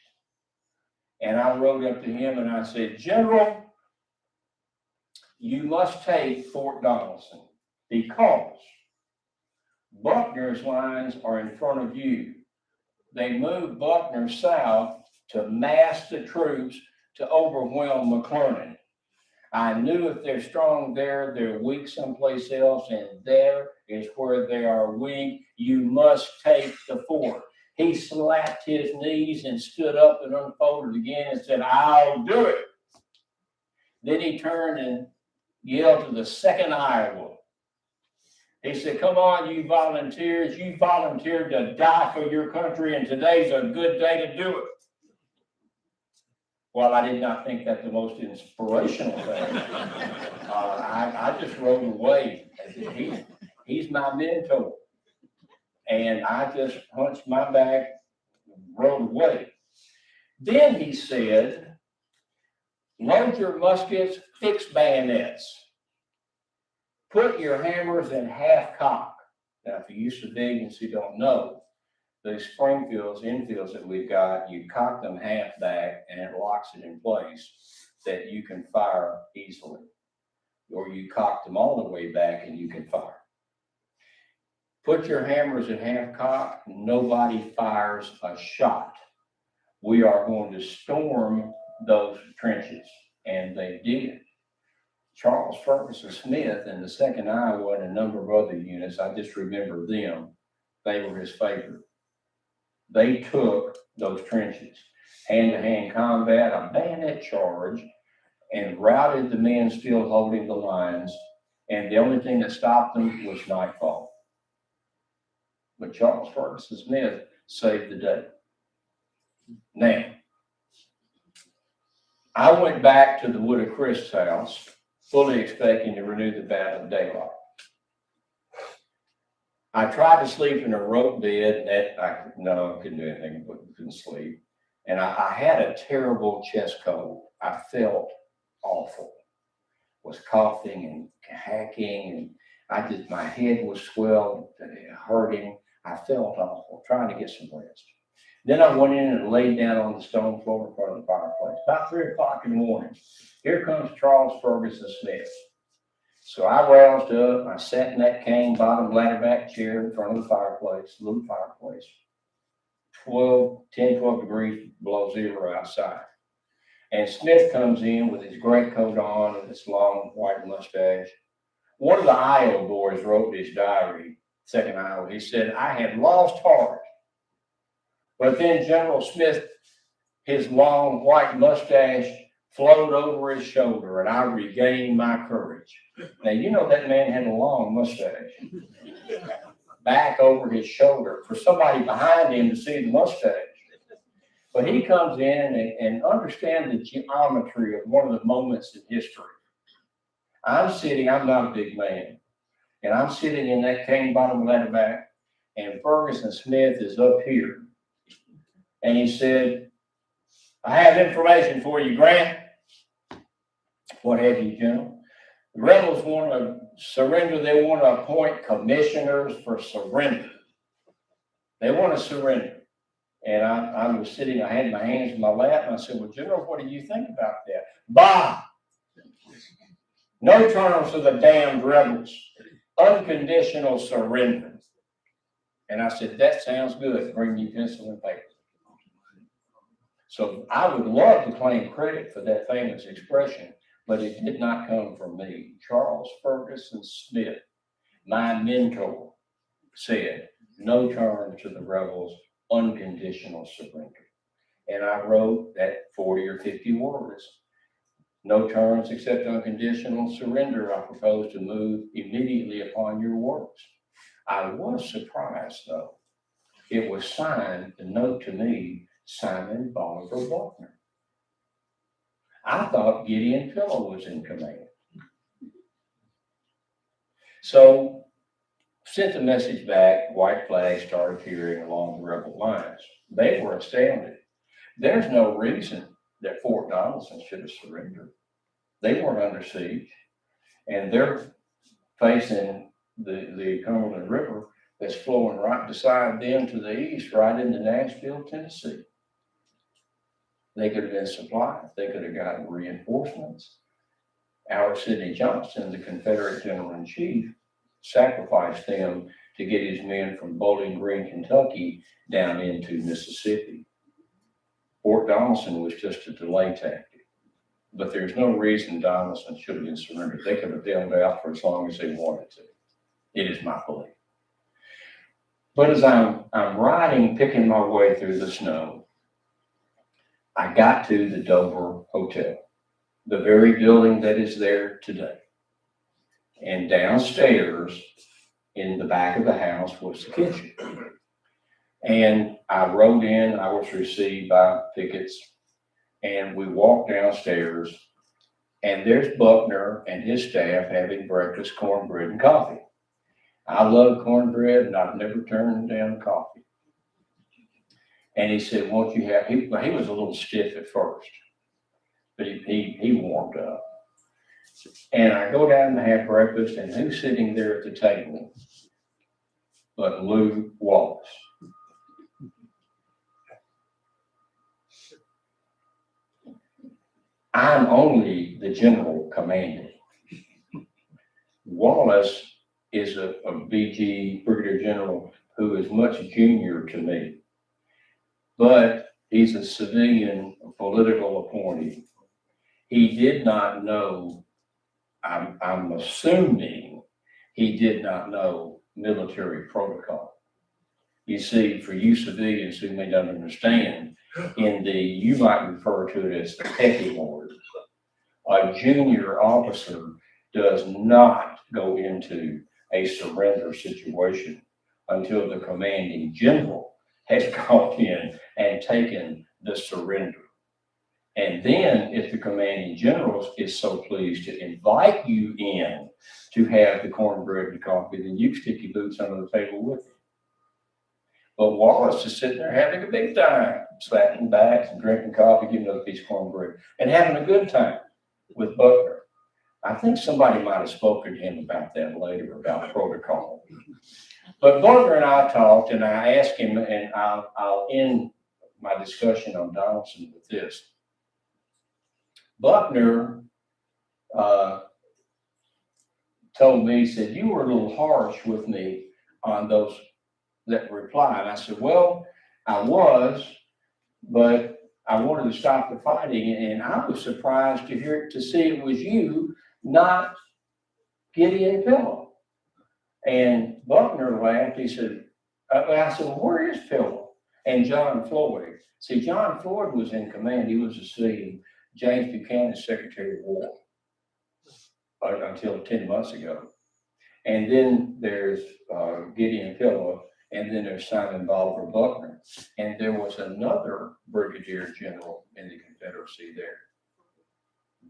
And I rode up to him and I said, General, you must take Fort Donelson because Buckner's lines are in front of you. They moved Buckner south to mass the troops to overwhelm McClernand. I knew if they're strong there, they're weak someplace else, and there is where they are weak. You must take the fort. He slapped his knees and stood up and unfolded again and said, I'll do it. Then he turned and yelled to the 2nd Iowa. He said, come on, you volunteers. You volunteered to die for your country, and today's a good day to do it. Well, I did not think that the most inspirational thing. I just rode away. He's my mentor. And I just hunched my back and rode away. Then he said, load your muskets, fix bayonets. Put your hammers in half cock. Now, if you're used to biggins who don't know, the Springfields, infields that we've got, you cock them half back and it locks it in place that you can fire easily. Or you cock them all the way back and you can fire. Put your hammers at half cock, nobody fires a shot. We are going to storm those trenches. And they did. Charles Ferguson Smith and the 2nd Iowa and a number of other units, I just remember them, they were his favorite. They took those trenches, hand-to-hand combat, a bayonet charge, and routed the men still holding the lines. And the only thing that stopped them was nightfall. But Charles Ferguson Smith saved the day. Now, I went back to the Wood of Christ's house, fully expecting to renew the battle of daylight. I tried to sleep in a rope bed. I couldn't do anything, but couldn't sleep. And I had a terrible chest cold. I felt awful. Was coughing and hacking, and my head was swelled, hurting. I felt awful, trying to get some rest. Then I went in and laid down on the stone floor in front of the fireplace. About 3 o'clock in the morning, here comes Charles Ferguson Smith. So I roused up, I sat in that cane bottom ladderback chair in front of the fireplace, little fireplace. 10, 12 degrees below zero outside. And Smith comes in with his gray coat on and his long white mustache. One of the Iowa boys wrote in his diary, 2nd Iowa, he said, I had lost heart. But then General Smith, his long white mustache flowed over his shoulder and I regained my courage. Now, you know that man had a long mustache. Back over his shoulder for somebody behind him to see the mustache. But he comes in and understands the geometry of one of the moments in history. I'm not a big man, and I'm sitting in that cane bottom ladderback, and Ferguson Smith is up here. And he said, I have information for you, Grant. What have you, General? The rebels want to surrender. They want to appoint commissioners for surrender. They want to surrender. And I was sitting, I had my hands in my lap, and I said, well, General, what do you think about that? Bah! No terms for the damned rebels. Unconditional surrender. And I said, that sounds good. Bring me pencil and paper. So I would love to claim credit for that famous expression, but it did not come from me. Charles Ferguson Smith, my mentor, said, no terms to the rebels, unconditional surrender. And I wrote that 40 or 50 words. No terms except unconditional surrender. I propose to move immediately upon your works. I was surprised, though. It was signed, the note to me, Simon Bolivar Buckner. I thought Gideon Pillow was in command. So, sent the message back, white flags started appearing along the rebel lines. They were astounded. There's no reason that Fort Donelson should have surrendered. They weren't under siege, and they're facing the Cumberland River that's flowing right beside them to the east, right into Nashville, Tennessee. They could have been supplied. They could have gotten reinforcements. Our Sidney Johnston, the Confederate General-in-Chief, sacrificed them to get his men from Bowling Green, Kentucky, down into Mississippi. Fort Donelson was just a delay tactic, but there's no reason Donelson should have been surrendered. They could have held out for as long as they wanted to. It is my belief. But as I'm riding, picking my way through the snow, I got to the Dover Hotel, the very building that is there today. And downstairs in the back of the house was the kitchen. And I rode in, I was received by pickets, and we walked downstairs, and there's Buckner and his staff having breakfast, cornbread, and coffee. I love cornbread, and I've never turned down coffee. And he said, won't you have, he was a little stiff at first, but he warmed up. And I go down to have breakfast, and who's sitting there at the table but Lew Wallace? I'm only the general commanding. Wallace is a BG, Brigadier General, who is much junior to me, but he's a civilian political appointee. He did not know, I'm assuming he did not know military protocol. You see, for you civilians who may not understand, you might refer to it as the pecking order. A junior officer does not go into a surrender situation until the commanding general has gone in and taken the surrender. And then if the commanding general is so pleased to invite you in to have the cornbread and coffee, then you stick your boots under the table with him. But Wallace is sitting there having a big time, slapping backs and drinking coffee, getting another piece of cornbread, and having a good time with Buckner. I think somebody might have spoken to him about that later, about protocol. But Buckner and I talked, and I asked him, and I'll end my discussion on Donelson with this. Buckner told me, he said, you were a little harsh with me on those that reply. And I said, well, I was, but I wanted to stop the fighting. And I was surprised to see it was you, not Gideon Pillow. And Buckner laughed. He said, I said, well, where is Pillow? And John Floyd. See, John Floyd was in command. He was a civilian. James Buchanan's Secretary of War until 10 months ago. And then there's Gideon Pillow, and then there's Simon Bolivar Buckner. And there was another brigadier general in the Confederacy there,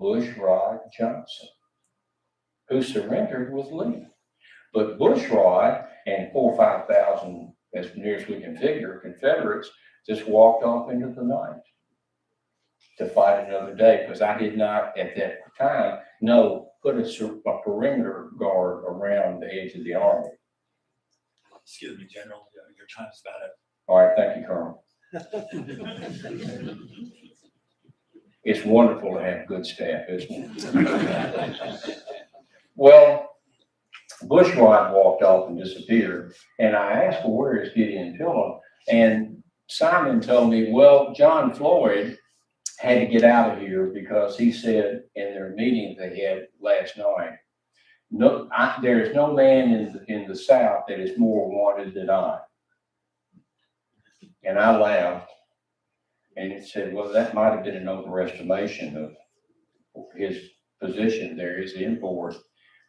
Bushrod Johnson, who surrendered with Lee. But Bushrod and 4,000 or 5,000, as near as we can figure, Confederates just walked off into the night to fight another day, because I did not at that time know put a perimeter guard around the edge of the army. Excuse me, General, your time's about up. All right, thank you, Colonel. It's wonderful to have good staff, isn't it? Well, Bushwide walked off and disappeared, and I asked, well, where is Gideon Pillow? And Simon told me, well, John Floyd had to get out of here because he said in their meeting they had last night, no, there is no man in the South that is more wanted than I. And I laughed, and it said, well, that might have been an overestimation of his position there as the import.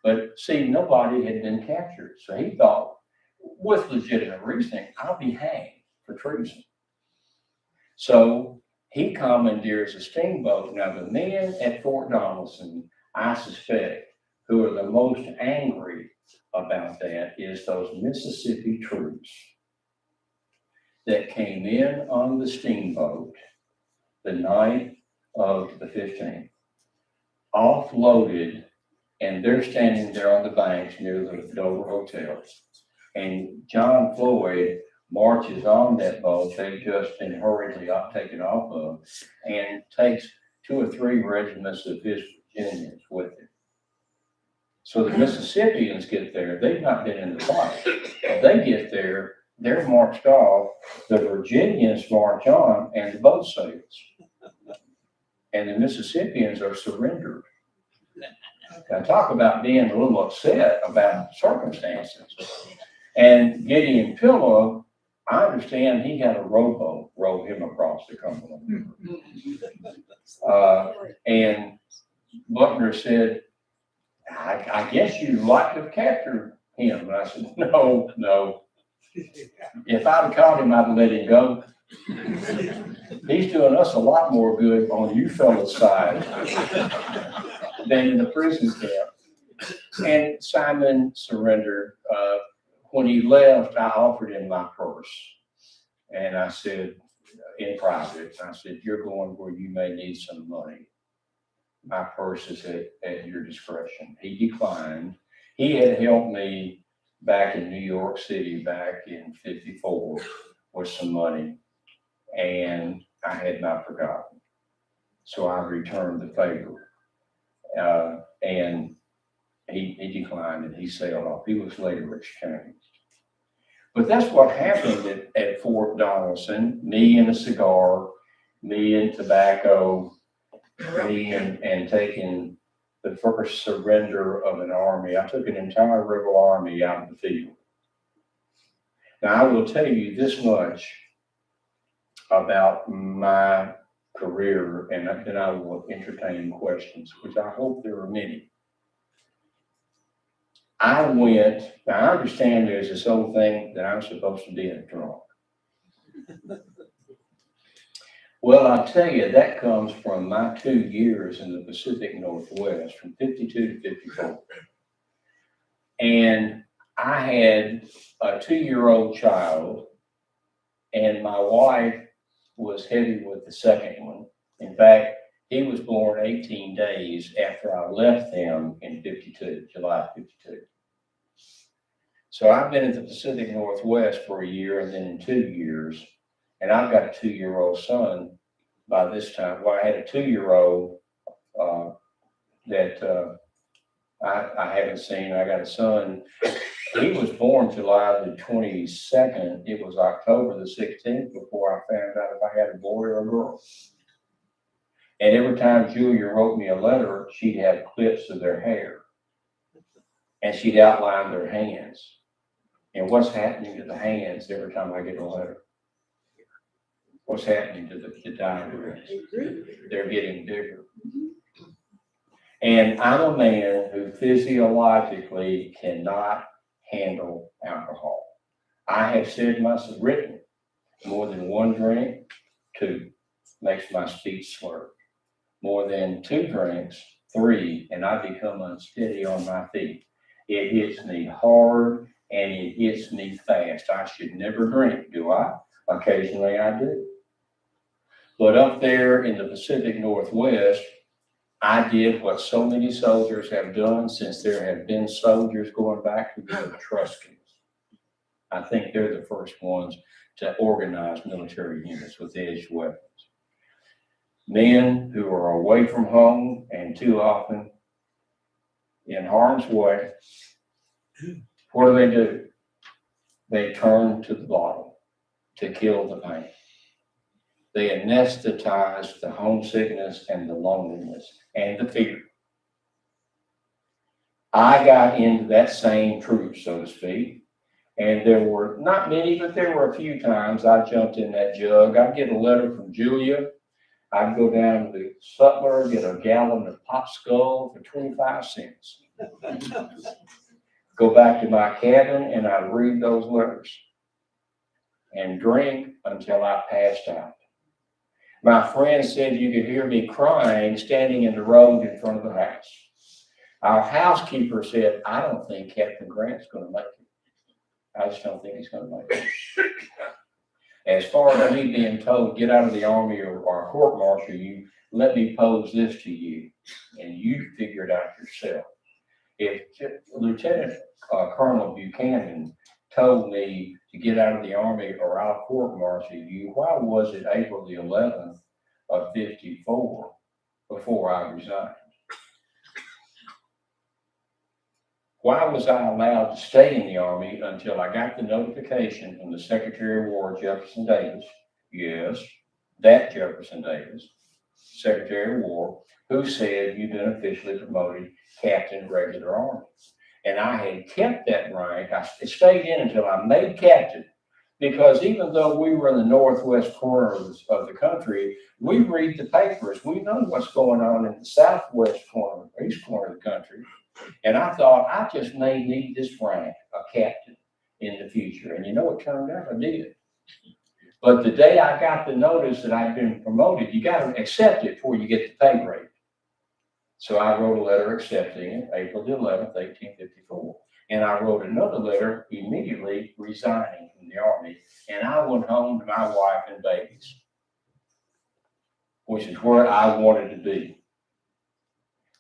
But see, nobody had been captured. So he thought, with legitimate reasoning, I'll be hanged for treason. So he commandeers a steamboat. Now, the men at Fort Donelson, I suspect, who are the most angry about that is those Mississippi troops that came in on the steamboat the night of the 15th, offloaded, and they're standing there on the banks near the Dover Hotel. And John Floyd marches on that boat they've just been hurriedly taken off of, and takes 2 or 3 regiments of his Virginians with him. So the Mississippians get there, they've not been in the fight. They get there, they're marched off, the Virginians march on, and the boat sails. And the Mississippians are surrendered. Now talk about being a little upset about circumstances. And Gideon Pillow, I understand he had a rowboat row him across the Cumberland River. And Buckner said, I guess you'd like to have captured him. And I said, no. If I'd have caught him, I'd have let him go. He's doing us a lot more good on you fellas' side than in the prison camp. And Simon surrendered. When he left, I offered him my purse. And I said, in private, I said, you're going where you may need some money. My purse is at your discretion. He declined. He had helped me back in New York City back in '54 with some money, and I had not forgotten. So I returned the favor. And he declined and he sailed off. He was later exchanged. But that's what happened at Fort Donelson. Me and a cigar, me and tobacco, me and taking the first surrender of an army. I took an entire rebel army out of the field. Now I will tell you this much about my career, and then I will entertain questions, which I hope there are many. I understand there's this old thing that I'm supposed to be a drunk. Well, I'll tell you, that comes from my 2 years in the Pacific Northwest, from 52 to 54. And I had a 2-year-old child, and my wife was heavy with the second one. In fact, he was born 18 days after I left them in 52, July 52. So I've been in the Pacific Northwest for a year and then in 2 years, and I've got a 2-year-old son by this time. Well, I had a 2-year-old that I haven't seen. I got a son. He was born July the 22nd. It was October the 16th before I found out if I had a boy or a girl. And every time Julia wrote me a letter, she'd have clips of their hair. And she'd outline their hands. And what's happening to the hands every time I get a letter? What's happening to the diagrams? They're getting bigger. And I'm a man who physiologically cannot handle alcohol. I have said myself, written, more than 1 drink, 2, makes my speech slur. More than 2 drinks, 3, and I become unsteady on my feet. It hits me hard and it hits me fast. I should never drink, do I? Occasionally I do. But up there in the Pacific Northwest, I did what so many soldiers have done since there have been soldiers going back to the Etruscans. I think they're the first ones to organize military units with edged weapons. Men who are away from home and too often in harm's way, what do? They turn to the bottle to kill the pain. They anesthetize the homesickness and the loneliness and the fear. I got into that same troop, so to speak, and there were not many, but there were a few times I jumped in that jug. I'd get a letter from Julia. I'd go down to the Sutler, get a gallon of Pop Skull for 25 cents. Go back to my cabin and I'd read those letters and drink until I passed out. My friend said you could hear me crying standing in the road in front of the house. Our housekeeper said, I don't think Captain Grant's going to make it. I just don't think he's going to make it. As far as me being told, get out of the Army or court-martial you, let me pose this to you, and you figure it out yourself. If Lieutenant Colonel Buchanan told me to get out of the Army or I'll court-martial you, why was it April the 11th of 54 before I resigned? Why was I allowed to stay in the Army until I got the notification from the Secretary of War, Jefferson Davis? Yes, that Jefferson Davis, Secretary of War, who said you've been officially promoted Captain Regular Army. And I had kept that rank. I stayed in until I made captain, because even though we were in the northwest corner of the country, we read the papers. We know what's going on in the southwest corner, east corner of the country. And I thought, I just may need this rank, a captain, in the future. And you know, it turned out I did. But the day I got the notice that I'd been promoted, you got to accept it before you get the pay grade. So I wrote a letter accepting it, April the 11th, 1854. And I wrote another letter immediately resigning from the Army. And I went home to my wife and babies, which is where I wanted to be.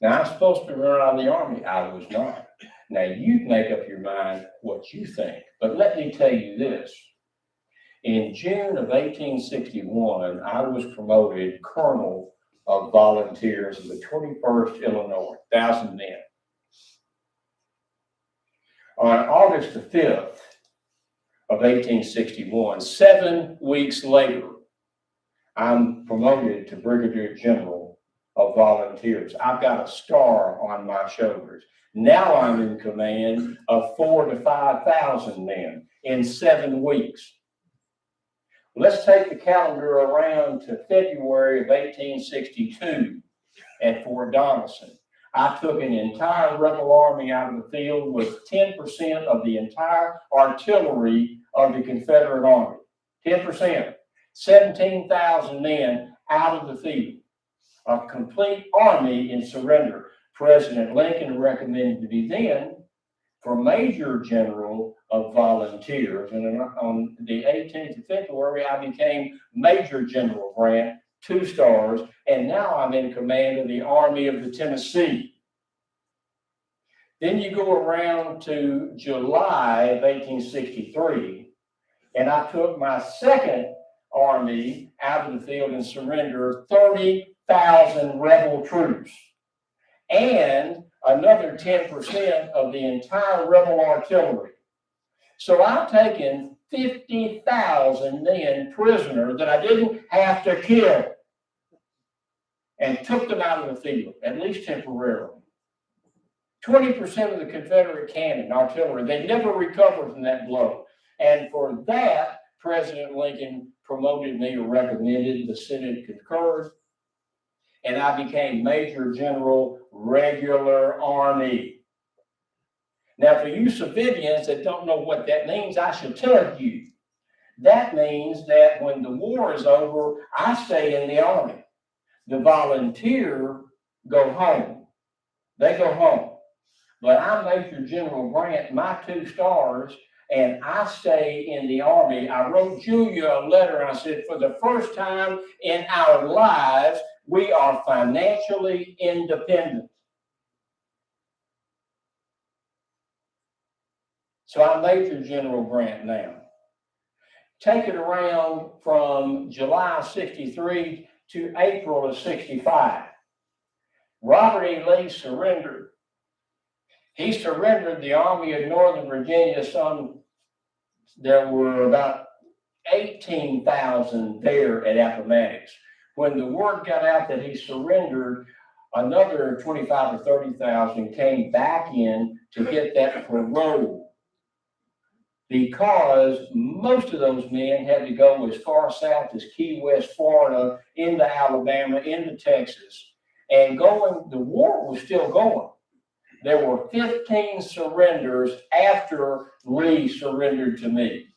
Now, I'm supposed to be running out of the Army. I was not. Now, you make up your mind what you think. But let me tell you this. In June of 1861, I was promoted colonel of volunteers of the 21st Illinois, 1,000 men. On August the 5th of 1861, 7 weeks later, I'm promoted to Brigadier General of Volunteers. I've got a star on my shoulders. Now I'm in command of 4,000 to 5,000 men in 7 weeks. Let's take the calendar around to February of 1862 at Fort Donelson. I took an entire rebel army out of the field with 10% of the entire artillery of the Confederate Army. 10%. 17,000 men out of the field. A complete army in surrender. President Lincoln recommended to be then for Major General of Volunteers. And on the 18th of February, I became Major General Grant, 2 stars, and now I'm in command of the Army of the Tennessee. Then you go around to July of 1863, and I took my 2nd Army out of the field and surrendered 30,000 rebel troops and another 10% of the entire rebel artillery. So I've taken 50,000 men prisoner that I didn't have to kill and took them out of the field, at least temporarily. 20% of the Confederate cannon, artillery, they never recovered from that blow. And for that, President Lincoln promoted me or recommended, the Senate concurred, and I became Major General, Regular Army. Now, for you civilians that don't know what that means, I should tell you. That means that when the war is over, I stay in the Army. The volunteer go home. They go home. But I'm Major General Grant, my 2 stars, and I stay in the Army. I wrote Julia a letter and I said, for the first time in our lives, We are financially independent. So I'm Major General Grant now. Take it around from July 63 to April of 65. Robert E. Lee surrendered. He surrendered the Army of Northern Virginia. There were about 18,000 there at Appomattox. When the word got out that he surrendered, another 25 or 30,000 came back in to get that parole, because most of those men had to go as far south as Key West, Florida, into Alabama, into Texas, and the war was still going. There were 15 surrenders after Lee surrendered to me.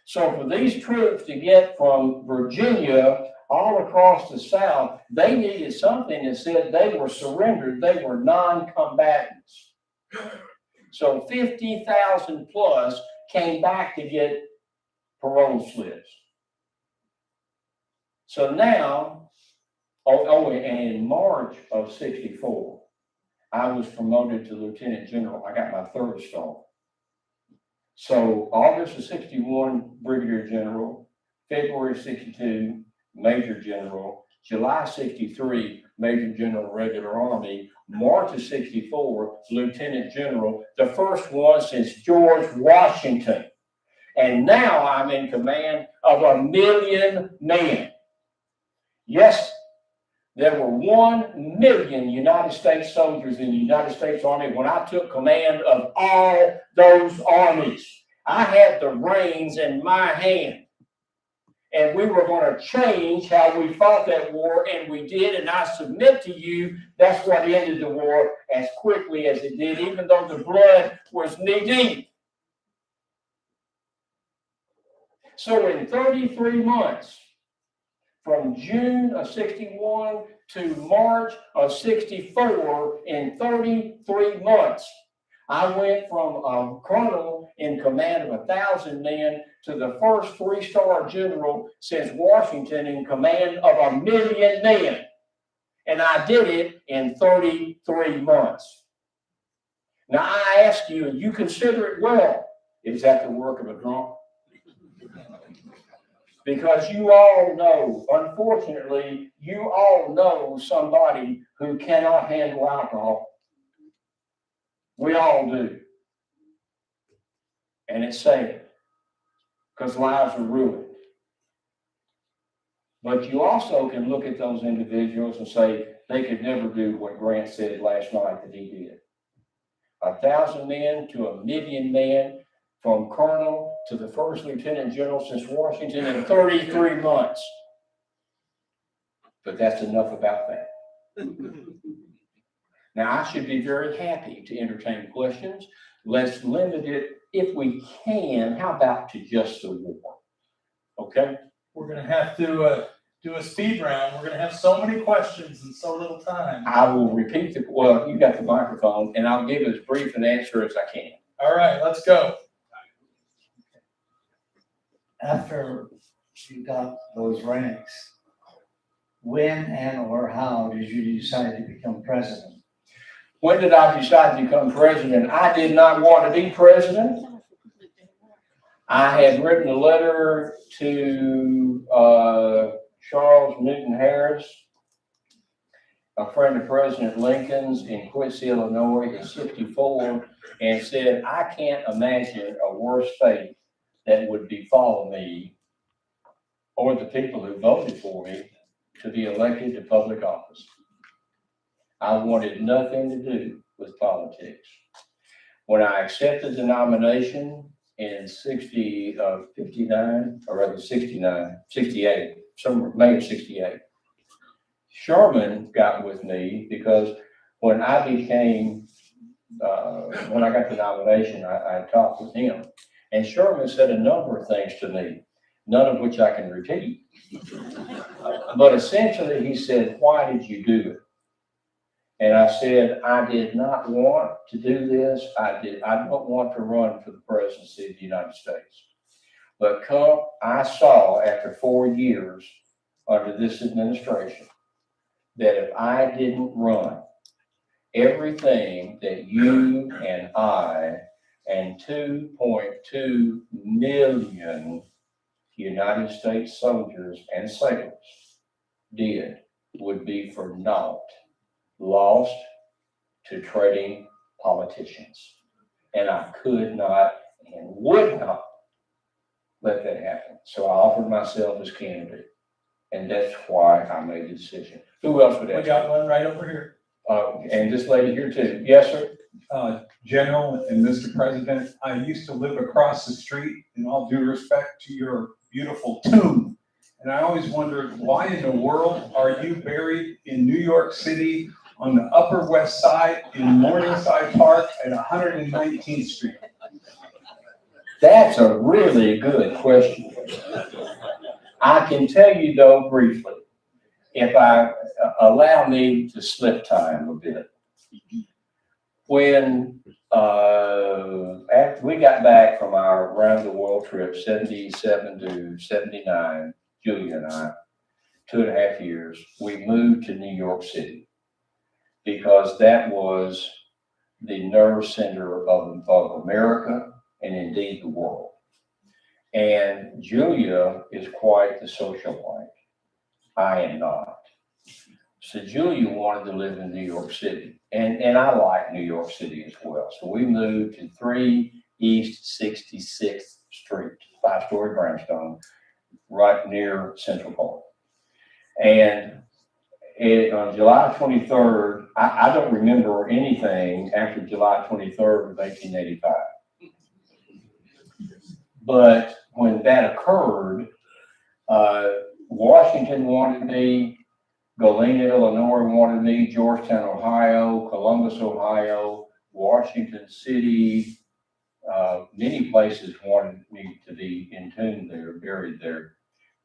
So for these troops to get from Virginia all across the South, they needed something that said they were surrendered, they were non-combatants. So 50,000 plus came back to get parole slips. So now, and in March of 64, I was promoted to Lieutenant General. I got my 3rd star. So August of 61, Brigadier General, February 62, Major General, July 63, Major General Regular Army, March of 64, Lieutenant General, the first one since George Washington. And now I'm in command of 1 million men. Yes, there were 1 million United States soldiers in the United States Army when I took command of all those armies. I had the reins in my hand. And we were going to change how we fought that war, and we did. And I submit to you, that's what ended the war as quickly as it did, even though the blood was knee-deep. So in 33 months, from June of 61 to March of 64, in 33 months, I went from a colonel in command of 1,000 men to the first 3-star general since Washington in command of 1 million men. And I did it in 33 months. Now I ask you, and you consider it well, is that the work of a drunk? Because you all know, unfortunately, you all know somebody who cannot handle alcohol. We all do. And it's sad, because lives are ruined. But you also can look at those individuals and say they could never do what Grant said last night that he did. 1,000 men to 1 million men, from colonel to the first lieutenant general since Washington in 33 months. But that's enough about that. Now, I should be very happy to entertain questions. Let's limit it, if we can, how about to just the war? Okay? We're going to have to do a speed round. We're going to have so many questions in so little time. I will repeat well, you got the microphone, and I'll give as brief an answer as I can. All right, let's go. After you got those ranks, when and or how did you decide to become president? When did I decide to become president? I did not want to be president. I had written a letter to Charles Newton Harris, a friend of President Lincoln's in Quincy, Illinois in 64, and said, I can't imagine a worse fate that would befall me or the people who voted for me to be elected to public office. I wanted nothing to do with politics. When I accepted the nomination in 68, May of 68, Sherman got with me because when I got the nomination, I talked with him. And Sherman said a number of things to me, none of which I can repeat. But essentially, he said, why did you do it? And I said, I did not want to do this. I don't want to run for the presidency of the United States. But I saw after 4 years under this administration that if I didn't run everything that you and I and 2.2 million United States soldiers and sailors did would be for naught, lost to trading politicians. And I could not and would not let that happen. So I offered myself as candidate, and that's why I made the decision. Who else would We ask? got one right over here. And this lady here too. Yes, sir. General and Mr. President, I used to live across the street, in all due respect to your beautiful tomb. And I always wondered, why in the world are you buried in New York City on the Upper West Side in Morningside Park at 119th Street? That's a really good question. I can tell you though briefly, if I allow me to slip time a bit. When after we got back from our round the world trip, 77 to 79, Julia and I, 2.5 years, we moved to New York City because that was the nerve center of America and indeed the world. And Julia is quite the socialite. I am not. So Julia wanted to live in New York City, and I like New York City as well. So we moved to 3 East 66th Street, 5-story brownstone, right near Central Park. And on July 23rd, I don't remember anything after July 23rd of 1885. But when that occurred, Washington wanted me, Galena, Illinois wanted me, Georgetown, Ohio, Columbus, Ohio, Washington City, many places wanted me to be entombed there, buried there.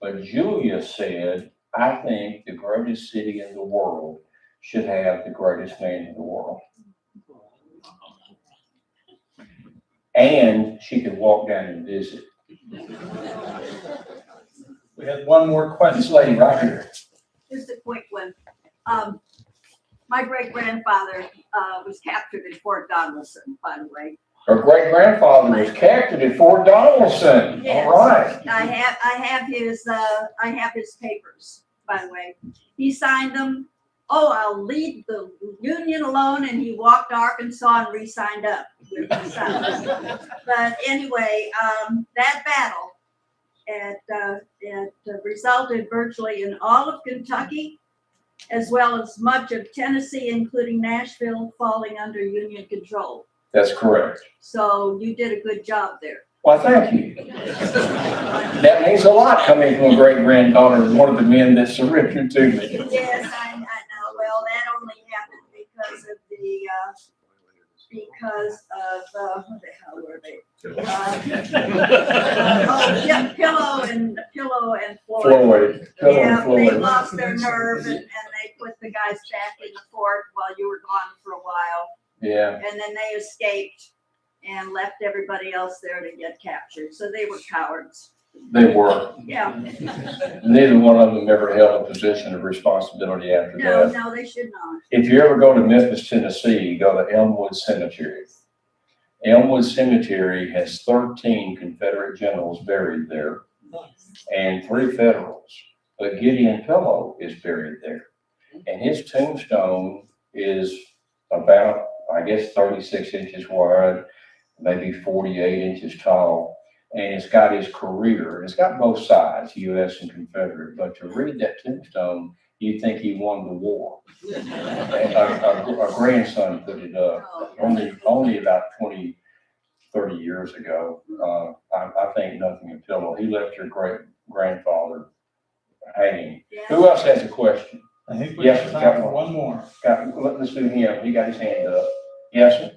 But Julia said, I think the greatest city in the world should have the greatest man in the world. And she could walk down and visit. We had one more question. This lady right here. Just a quick one. My great-grandfather was captured at Fort Donelson, by the way. Her great-grandfather was captured at Fort Donelson. Yes. All right. I have his papers, by the way. He signed them. Oh, I'll leave the Union alone, and he walked to Arkansas and re-signed up with his son. But anyway, that battle it resulted virtually in all of Kentucky, as well as much of Tennessee, including Nashville, falling under Union control. That's correct. So you did a good job there. Well, thank you. That means a lot coming from a great-granddaughter of one of the men that surrendered to me. Yes, I know. Well, that only happened because of what the hell were they? Pillow and Floyd. Floyd. Pillow Yeah, and they Floyd. lost their nerve and they put the guys back in the fort while you were gone for a while. Yeah. And then they escaped and left everybody else there to get captured. So they were cowards. They were. Yeah. Neither one of them ever held a position of responsibility after that. No, they should not. If you ever go to Memphis, Tennessee, go to Elmwood Cemetery. Elmwood Cemetery has 13 Confederate generals buried there and 3 Federals. But Gideon Pillow is buried there. And his tombstone is about, I guess, 36 inches wide, maybe 48 inches tall. And it's got his career. It's got both sides, U.S. and Confederate. But to read that tombstone, you'd think he won the war. And our grandson put it up only about 20, 30 years ago. I think nothing of Pillow. He left your great grandfather hanging. Yeah. Who else has a question? I think we Yes, have got time for one. one more. Let's do him. He got his hand up. Yes, sir.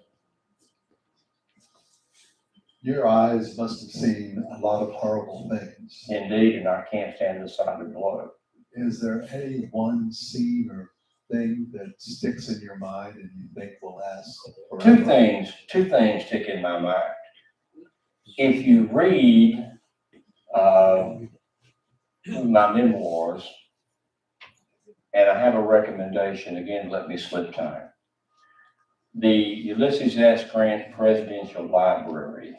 Your eyes must have seen a lot of horrible things. Indeed, and I can't stand the sight of blood. Is there any one scene or thing that sticks in your mind and you think will last forever? Two things stick in my mind. If you read my memoirs, And I have a recommendation, again, let me slip time. The Ulysses S. Grant Presidential Library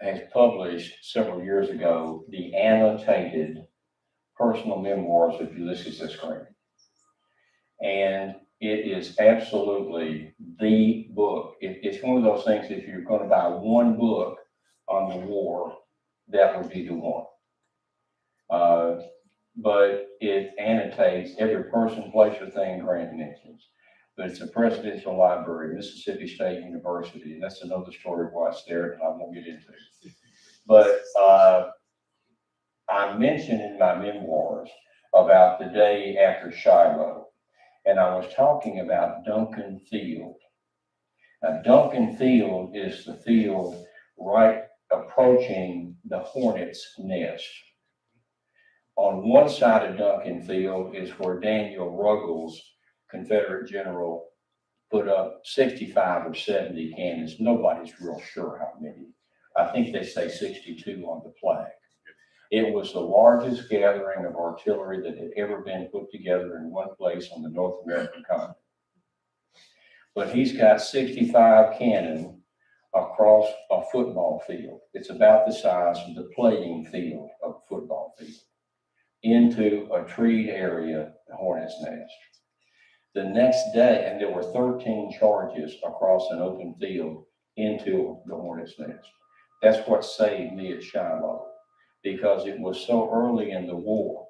has published several years ago the annotated personal memoirs of Ulysses S. Grant. And it is absolutely the book. It's one of those things, if you're going to buy one book on the war, that would be the one. But it annotates every person, place, or thing Grant mentions. But it's a presidential library, Mississippi State University, and that's another story why it's there, and I won't get into it. But I mentioned in my memoirs about the day after Shiloh, and I was talking about Duncan Field. Now, Duncan Field is the field right approaching the hornet's nest. On one side of Duncan Field is where Daniel Ruggles, Confederate general, put up 65 or 70 cannons. Nobody's real sure how many. I think they say 62 on the flag. It was the largest gathering of artillery that had ever been put together in one place on the North American continent. But he's got 65 cannon across a football field. It's about the size of the playing field of a football field, into a treed area, the hornet's nest. The next day, and there were 13 charges across an open field into the hornet's nest. That's what saved me at Shiloh, because it was so early in the war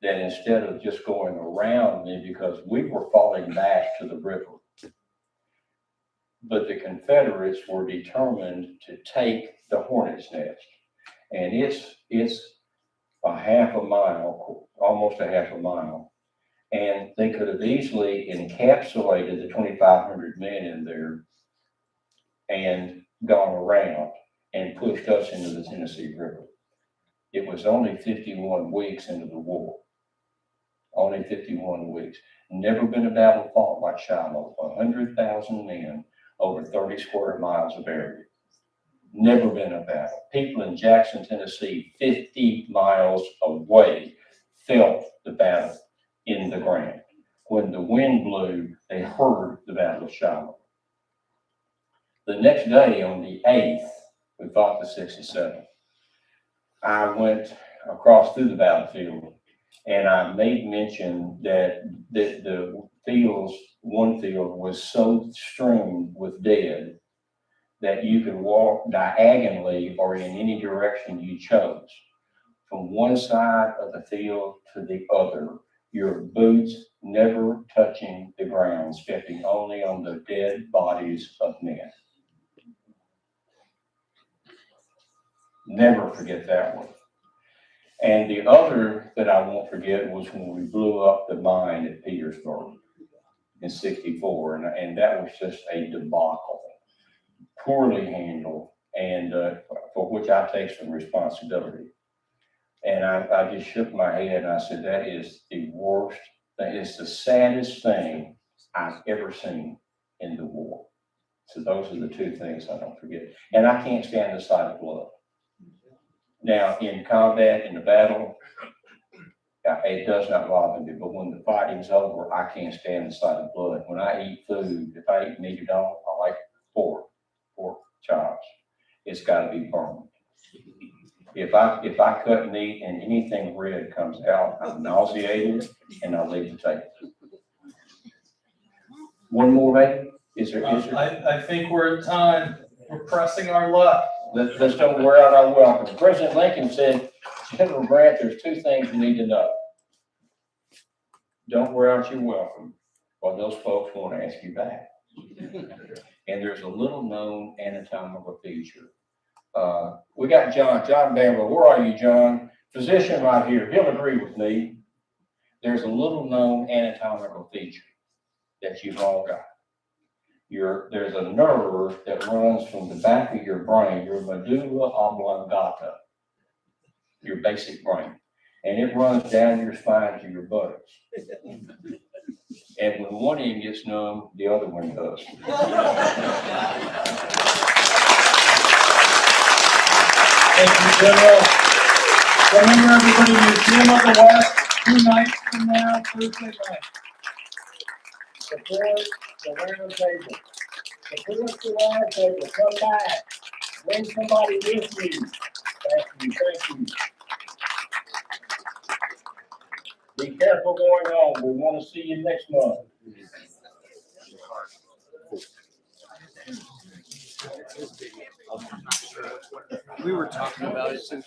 that instead of just going around me, because we were falling back to the river, but the Confederates were determined to take the hornet's nest. And it's a half a mile, almost a half a mile. And they could have easily encapsulated the 2,500 men in there and gone around and pushed us into the Tennessee River. It was only 51 weeks into the war. Only 51 weeks. Never been a battle fought like Shiloh. 100,000 men over 30 square miles of area. Never been a battle. People in Jackson, Tennessee, 50 miles away, felt the battle in the ground. When the wind blew, they heard the Battle of Shiloh. The next day, on the 8th, we fought the 6th and 7th. I went across through the battlefield, and I made mention that the fields, one field was so strewn with dead that you could walk diagonally or in any direction you chose, from one side of the field to the other, your boots never touching the ground, stepping only on the dead bodies of men. Never forget that one. And the other that I won't forget was when we blew up the mine at Petersburg in '64, and that was just a debacle, poorly handled, and for which I take some responsibility. And I just shook my head and I said, that is the worst, that is the saddest thing I've ever seen in the war. So those are the two things I don't forget. And I can't stand the sight of blood. Now, in combat, in the battle, it does not bother me, but when the fighting's over, I can't stand the sight of blood. When I eat food, if I eat meat at all, I like pork chops. It's got to be burned. If I cut meat and anything red comes out, I'm nauseated and I'll leave the table. One more, maybe? Is there? I think we're at time. We're pressing our luck. Let's don't wear out our welcome. President Lincoln said, General Grant, there's two things you need to know. Don't wear out your welcome, or those folks won't ask you back. And there's a little known anatomical feature. We got John Bamber. Where are you, John? Physician right here. He'll agree with me. There's a little known anatomical feature that you've all got. There's a nerve that runs from the back of your brain, your medulla oblongata, your basic brain, and it runs down your spine to your buttocks. And when one end gets numb, the other one does. Thank you, General. Remember, everybody, Museum of the West 2 nights from now, Thursday night. Support the round table. Support the round table. Come back. Bring somebody with you. Thank you. Thank you. Be careful going home. We want to see you next month. We were talking about it since.